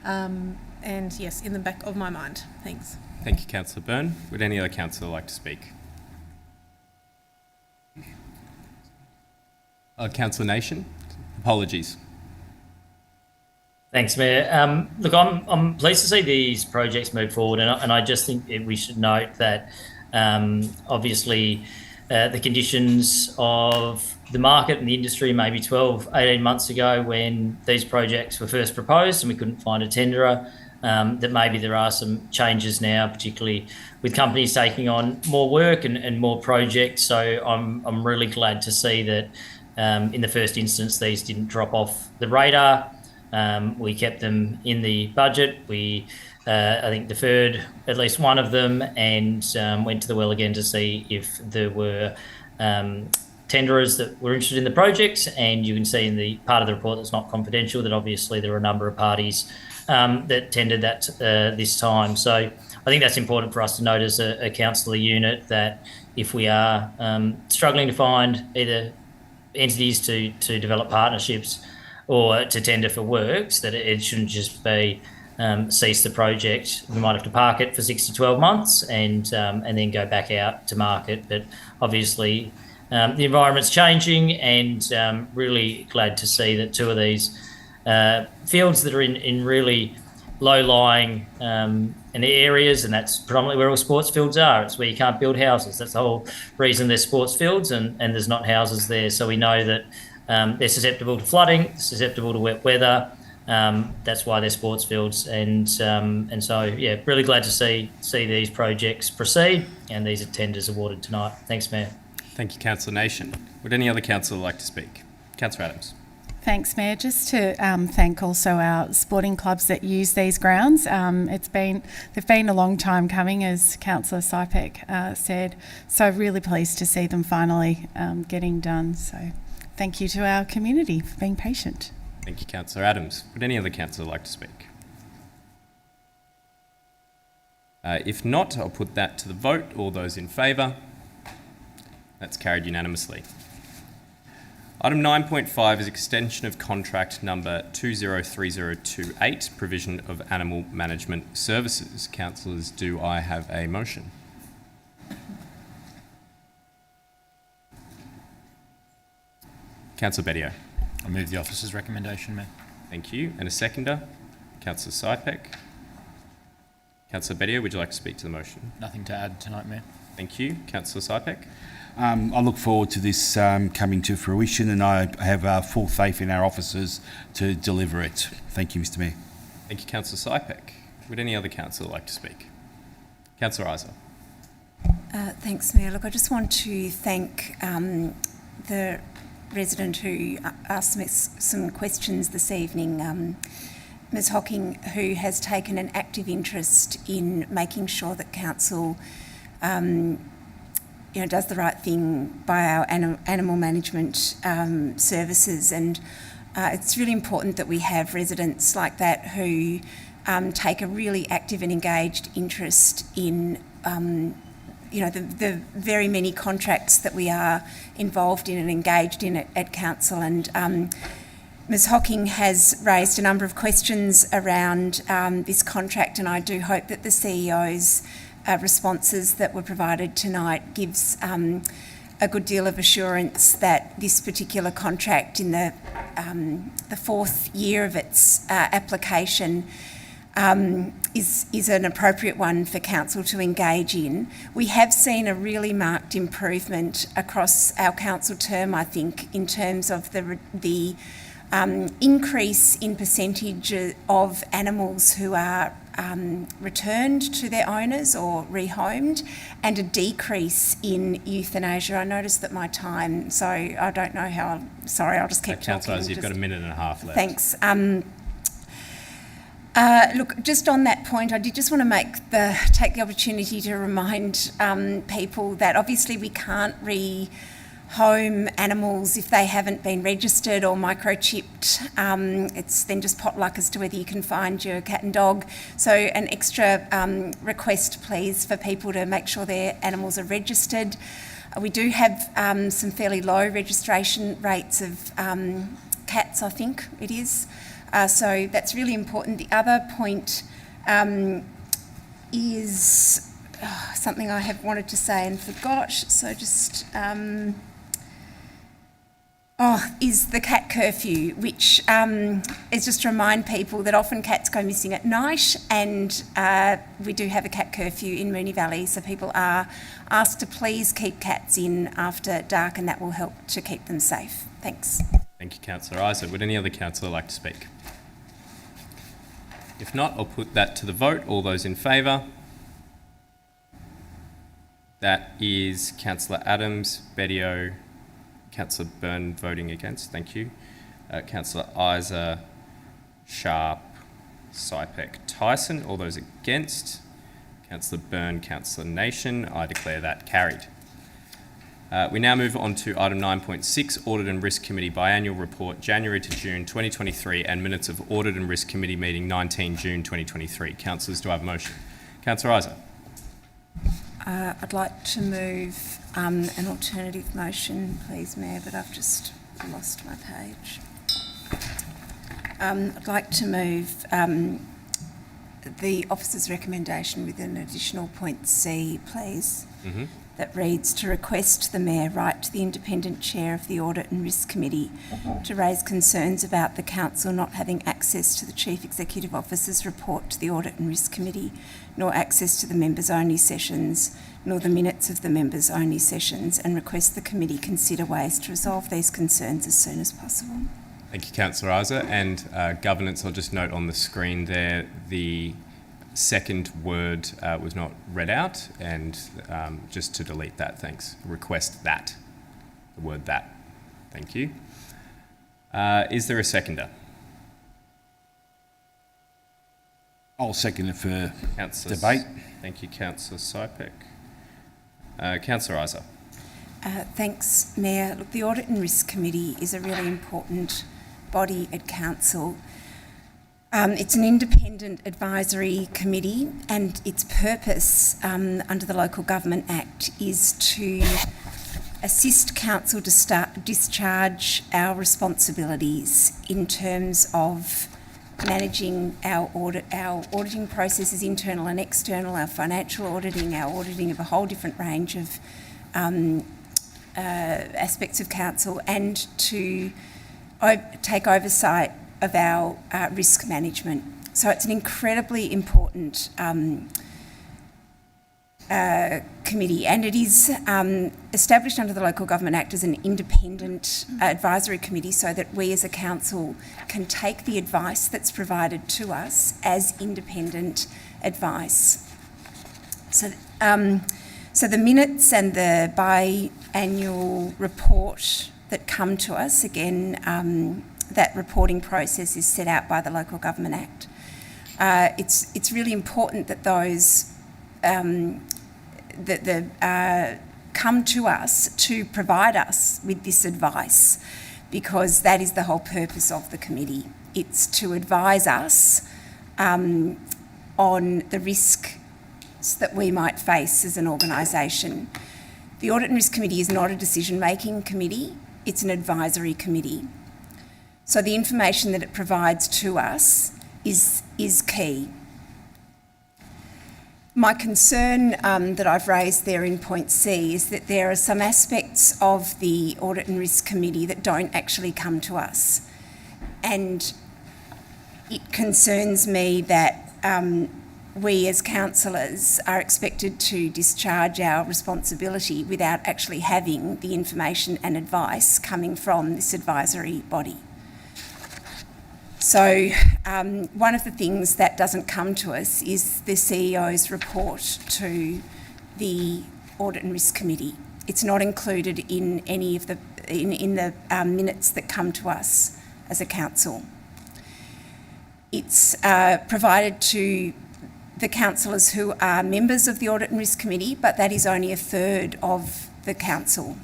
and yes, in the back of my mind. Thanks.
Thank you, Councillor Byrne. Would any other councillor like to speak? Councillor Nation, apologies.
Thanks, Mayor. Look, I'm pleased to see these projects move forward, and I just think we should note that obviously the conditions of the market and the industry maybe 12, 18 months ago when these projects were first proposed and we couldn't find a tenderer, that maybe there are some changes now, particularly with companies taking on more work and more projects. So I'm really glad to see that in the first instance these didn't drop off the radar. We kept them in the budget. We, I think, deferred at least one of them and went to the well again to see if there were tenderers that were interested in the project. And you can see in the part of the report that's not confidential that obviously there were a number of parties that tendered that this time. So I think that's important for us to note as a councillor unit, that if we are struggling to find either entities to develop partnerships or to tender for works, that it shouldn't just be cease the project. We might have to park it for 6 to 12 months and then go back out to market. But obviously the environment's changing, and really glad to see that two of these fields that are in really low-lying in the areas, and that's predominantly where all sports fields are. It's where you can't build houses. That's the whole reason there's sports fields and there's not houses there. So we know that they're susceptible to flooding, susceptible to wet weather. That's why they're sports fields, and so yeah, really glad to see these projects proceed and these tenders awarded tonight. Thanks, Mayor.
Thank you, Councillor Nation. Would any other councillor like to speak? Councillor Adams.
Thanks, Mayor. Just to thank also our sporting clubs that use these grounds. They've been a long time coming, as Councillor Sypek said. So really pleased to see them finally getting done. So thank you to our community for being patient.
Thank you, Councillor Adams. Would any other councillor like to speak? If not, I'll put that to the vote. All those in favour? That's carried unanimously. Item 9.5 is extension of contract number 203028, provision of animal management services. Councillors, do I have a motion? Councillor Bedio.
I move the officer's recommendation, Mayor.
Thank you. And a seconder? Councillor Sypek. Councillor Bedio, would you like to speak to the motion?
Nothing to add tonight, Mayor.
Thank you. Councillor Sypek.
I look forward to this coming to fruition, and I have full faith in our officers to deliver it. Thank you, Mr. Mayor.
Thank you, Councillor Sypek. Would any other councillor like to speak? Councillor Isa.
Thanks, Mayor. Look, I just want to thank the resident who asked me some questions this evening, Ms Hocking, who has taken an active interest in making sure that council does the right thing by our animal management services. And it's really important that we have residents like that who take a really active and engaged interest in the very many contracts that we are involved in and engaged in at council. And Ms Hocking has raised a number of questions around this contract, and I do hope that the CEO's responses that were provided tonight gives a good deal of assurance that this particular contract, in the fourth year of its application, is an appropriate one for council to engage in. We have seen a really marked improvement across our council term, I think, in terms of the increase in percentage of animals who are returned to their owners or rehomed, and a decrease in euthanasia. I noticed that my time, so I don't know how. Sorry, I'll just keep talking.
Councillors, you've got a minute and a half left.
Thanks. Look, just on that point, I did just want to take the opportunity to remind people that obviously we can't home animals if they haven't been registered or microchipped. It's then just potluck as to whether you can find your cat and dog. So an extra request, please, for people to make sure their animals are registered. We do have some fairly low registration rates of cats, I think it is. So that's really important. The other point is something I have wanted to say and forgot. So just is the cat curfew, which is just to remind people that often cats go missing at night, and we do have a cat curfew in Moonee Valley, so people are asked to please keep cats in after dark, and that will help to keep them safe. Thanks.
Thank you, Councillor Isa. Would any other councillor like to speak? If not, I'll put that to the vote. All those in favour? That is Councillor Adams, Bedio, Councillor Byrne voting against. Thank you. Councillor Isa, Sharp, Sypek, Tyson. All those against? Councillor Byrne, Councillor Nation. I declare that carried. We now move on to item 9.6, Audit and Risk Committee Biannual Report, January to June 2023, and minutes of Audit and Risk Committee meeting 19 June 2023. Councillors, do I have a motion? Councillor Isa.
I'd like to move an alternative motion, please, Mayor, but I've just lost my page. I'd like to move the officer's recommendation with an additional point C, please, that reads to request the Mayor write to the independent chair of the Audit and Risk Committee to raise concerns about the Council not having access to the Chief Executive Officer's report to the Audit and Risk Committee, nor access to the members-only sessions, nor the minutes of the members-only sessions, and request the committee consider ways to resolve these concerns as soon as possible.
Thank you, Councillor Isa. And governance, I'll just note on the screen there, the second word was not read out, and just to delete that, thanks. Request that, the word that. Thank you. Is there a seconder?
I'll second it for
Councillor
debate.
Thank you, Councillor Sypek. Councillor Isa.
Thanks, Mayor. Look, the Audit and Risk Committee is a really important body at Council. It's an independent advisory committee, and its purpose under the Local Government Act is to assist Council to discharge our responsibilities in terms of managing our auditing processes, internal and external, our financial auditing, our auditing of a whole different range of aspects of Council, and to take oversight of our risk management. So it's an incredibly important committee, and it is established under the Local Government Act as an independent advisory committee, so that we as a council can take the advice that's provided to us as independent advice. So the minutes and the biannual report that come to us, again, that reporting process is set out by the Local Government Act. It's really important that those come to us to provide us with this advice, because that is the whole purpose of the committee. It's to advise us on the risks that we might face as an organisation. The Audit and Risk Committee is not a decision-making committee, it's an advisory committee. So the information that it provides to us is key. My concern that I've raised there in point C is that there are some aspects of the Audit and Risk Committee that don't actually come to us. And it concerns me that we as councillors are expected to discharge our responsibility without actually having the information and advice coming from this advisory body. So one of the things that doesn't come to us is the CEO's report to the Audit and Risk Committee. It's not included in any of the minutes that come to us as a council. It's provided to the councillors who are members of the Audit and Risk Committee, but that is only a third of the council.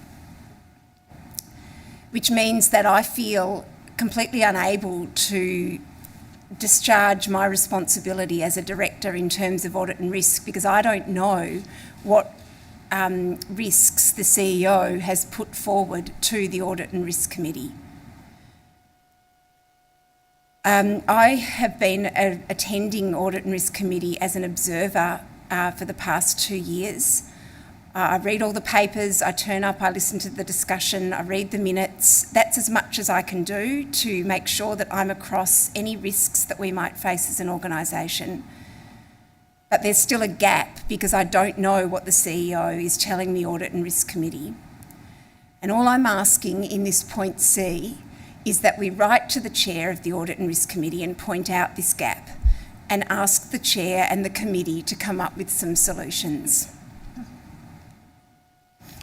which means that I feel completely unable to discharge my responsibility as a director in terms of audit and risk, because I don't know what risks the CEO has put forward to the Audit and Risk Committee. I have been attending Audit and Risk Committee as an observer for the past 2 years. I read all the papers, I turn up, I listen to the discussion, I read the minutes. That's as much as I can do to make sure that I'm across any risks that we might face as an organisation. But there's still a gap because I don't know what the CEO is telling the Audit and Risk Committee. And all I'm asking in this point C is that we write to the chair of the Audit and Risk Committee and point out this gap and ask the chair and the committee to come up with some solutions.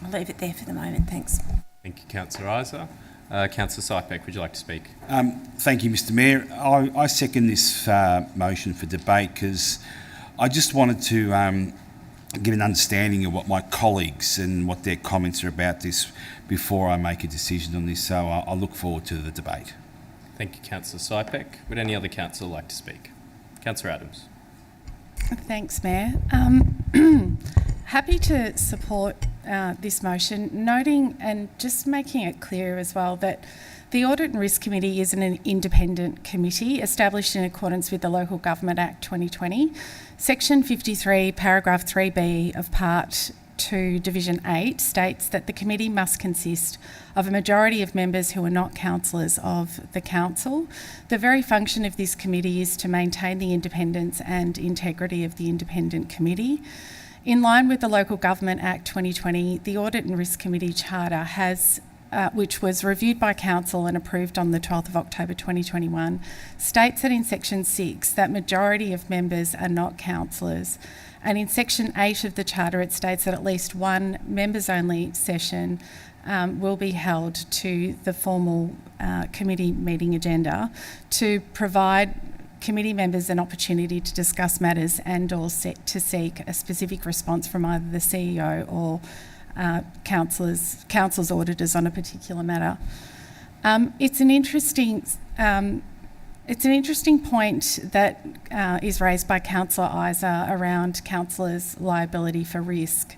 I'll leave it there for the moment, thanks.
Thank you, Councillor Isa. Councillor Sypek, would you like to speak?
Thank you, Mr Mayor. I second this motion for debate because I just wanted to get an understanding of what my colleagues and what their comments are about this before I make a decision on this, so I look forward to the debate.
Thank you, Councillor Sypek. Would any other councillor like to speak? Councillor Adams.
Thanks, Mayor. Happy to support this motion, noting and just making it clear as well that the Audit and Risk Committee is an independent committee established in accordance with the Local Government Act 2020. Section 53, paragraph 3B of Part 2, Division 8 states that the committee must consist of a majority of members who are not councillors of the council. The very function of this committee is to maintain the independence and integrity of the independent committee. In line with the Local Government Act 2020, the Audit and Risk Committee Charter has which was reviewed by Council and approved on the 12th of October 2021, states that in Section 6 that majority of members are not councillors. And in Section 8 of the Charter it states that at least one members-only session will be held to the formal committee meeting agenda to provide committee members an opportunity to discuss matters and or to seek a specific response from either the CEO or council's auditors on a particular matter. It's an interesting point that is raised by Councillor Isa around councillors' liability for risk.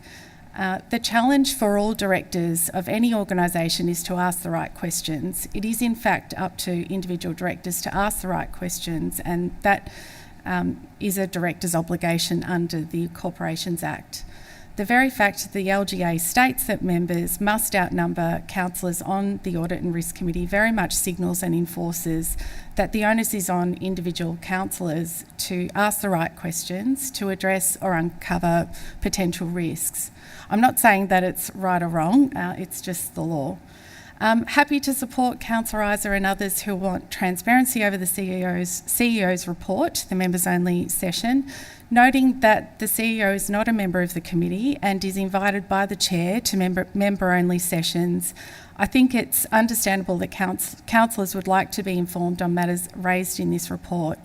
The challenge for all directors of any organisation is to ask the right questions. It is in fact up to individual directors to ask the right questions, and that is a director's obligation under the Corporations Act. The very fact that the LGA states that members must outnumber councillors on the Audit and Risk Committee very much signals and enforces that the onus is on individual councillors to ask the right questions, to address or uncover potential risks. I'm not saying that it's right or wrong, it's just the law. Happy to support Councillor Isa and others who want transparency over the CEO's report, the members-only session, noting that the CEO is not a member of the committee and is invited by the chair to member-only sessions. I think it's understandable that councillors would like to be informed on matters raised in this report.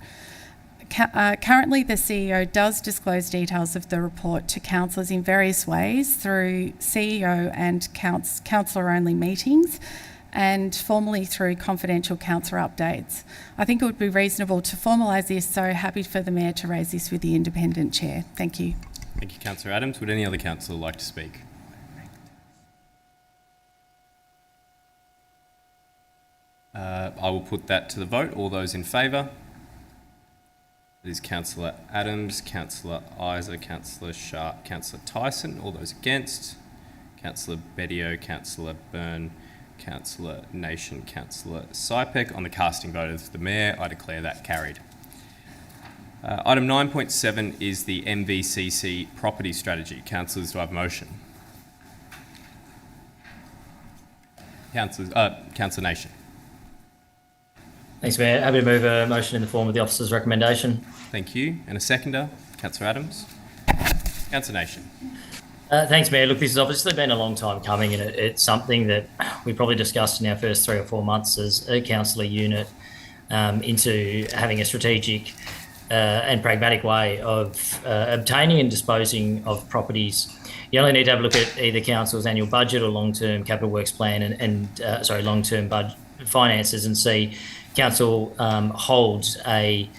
Currently, the CEO does disclose details of the report to councillors in various ways through CEO and councillor-only meetings and formally through confidential councillor updates. I think it would be reasonable to formalise this, so happy for the Mayor to raise this with the independent chair. Thank you.
Thank you, Councillor Adams. Would any other councillor like to speak? I will put that to the vote. All those in favour? It is Councillor Adams, Councillor Isa, Councillor Sharp, Councillor Tyson. All those against? Councillor Bedio, Councillor Byrne, Councillor Nation, Councillor Sypek. On the casting vote of the Mayor, I declare that carried. Item 9.7 is the MVCC property strategy. Councillors, do I have a motion? Councillor Nation.
Thanks, Mayor. Happy to move a motion in the form of the officer's recommendation.
Thank you. And a seconder, Councillor Adams. Councillor Nation.
Thanks, Mayor. Look, this has obviously been a long time coming, and it's something that we probably discussed in our first 3 or 4 months as a councillor unit into having a strategic and pragmatic way of obtaining and disposing of properties. You only need to have a look at either council's annual budget or long-term capital works plan and long-term budget finances and see council holds a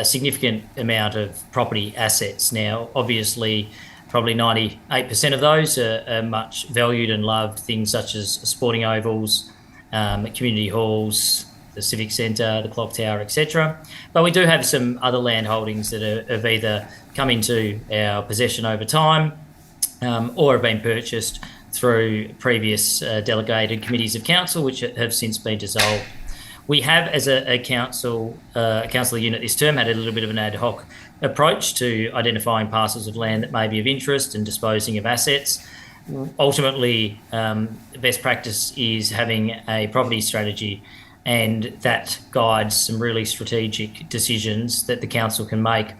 significant amount of property assets. Now, obviously, probably 98% of those are much valued and loved, things such as sporting ovals, community halls, the Civic Centre, the Clock Tower, etc. But we do have some other land holdings that have either come into our possession over time or have been purchased through previous delegated committees of council, which have since been dissolved. We have, as a council unit this term, had a little bit of an ad hoc approach to identifying parcels of land that may be of interest and disposing of assets. Ultimately, best practice is having a property strategy, and that guides some really strategic decisions that the council can make.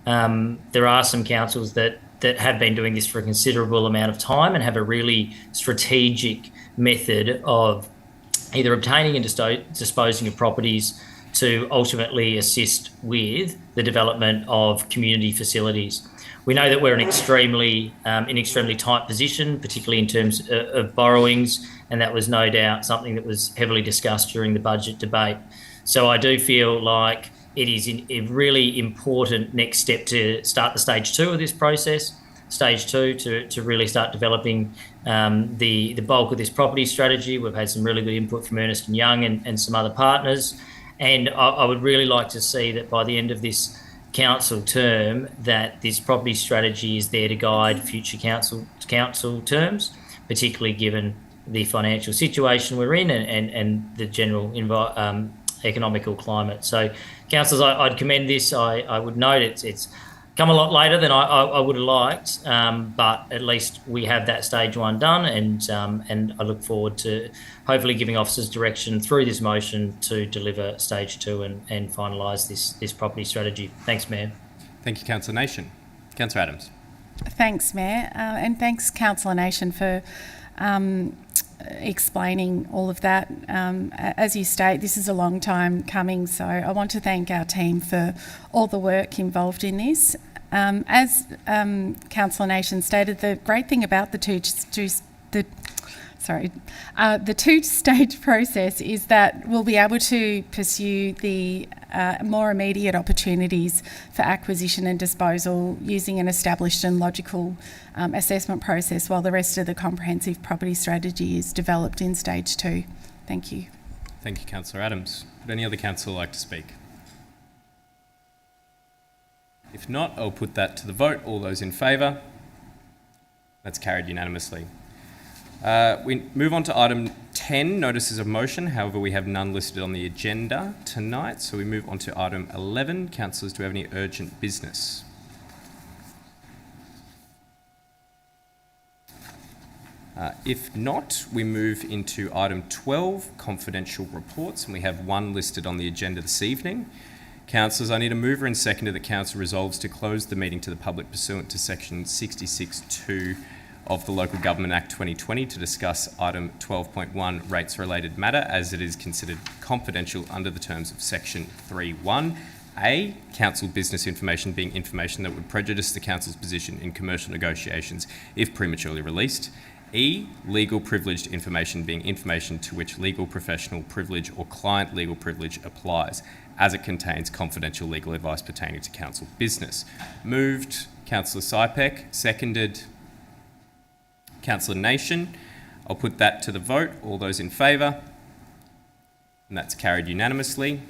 There are some councils that have been doing this for a considerable amount of time and have a really strategic method of either obtaining and disposing of properties to ultimately assist with the development of community facilities. We know that we're in extremely tight position, particularly in terms of borrowings, and that was no doubt something that was heavily discussed during the budget debate. So I do feel like it is a really important next step to start the stage 2 of this process. Stage 2 to really start developing the bulk of this property strategy. We've had some really good input from Ernst & Young and some other partners, and I would really like to see that by the end of this council term that this property strategy is there to guide future council terms, particularly given the financial situation we're in and the general economical climate. So councillors, I'd commend this. I would note it's come a lot later than I would have liked, but at least we have that stage 1 done, and I look forward to hopefully giving officers direction through this motion to deliver stage 2 and finalise this property strategy. Thanks, Mayor.
Thank you, Councillor Nation. Councillor Adams.
Thanks, Mayor, and thanks, Councillor Nation, for explaining all of that. As you state, this is a long time coming, so I want to thank our team for all the work involved in this. As Councillor Nation stated, the great thing about the two-stage process is that we'll be able to pursue the more immediate opportunities for acquisition and disposal using an established and logical assessment process, while the rest of the comprehensive property strategy is developed in stage 2. Thank you.
Thank you, Councillor Adams. Would any other councillor like to speak? If not, I'll put that to the vote. All those in favour? That's carried unanimously. We move on to item 10, notices of motion. However, we have none listed on the agenda tonight, so we move on to item 11. Councillors, do we have any urgent business? If not, we move into item 12, confidential reports, and we have one listed on the agenda this evening. Councillors, I need a mover and seconder that Council resolves to close the meeting to the public pursuant to section 66(2) of the Local Government Act 2020 to discuss item 12.1 rates related matter as it is considered confidential under the terms of section 3(1). A, council business information being information that would prejudice the council's position in commercial negotiations if prematurely released. E, legal privileged information being information to which legal professional privilege or client legal privilege applies, as it contains confidential legal advice pertaining to council business. Moved, Councillor Sypek. Seconded, Councillor Nation. I'll put that to the vote. All those in favour? And that's carried unanimously.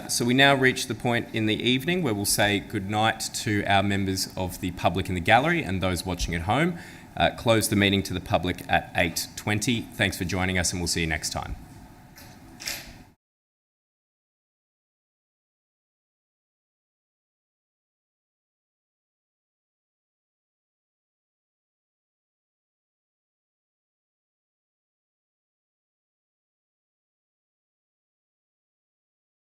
So we now reach the point in the evening where we'll say goodnight to our members of the public in the gallery and those watching at home. Close the meeting to the public at 8:20. Thanks for joining us, and we'll see you next time.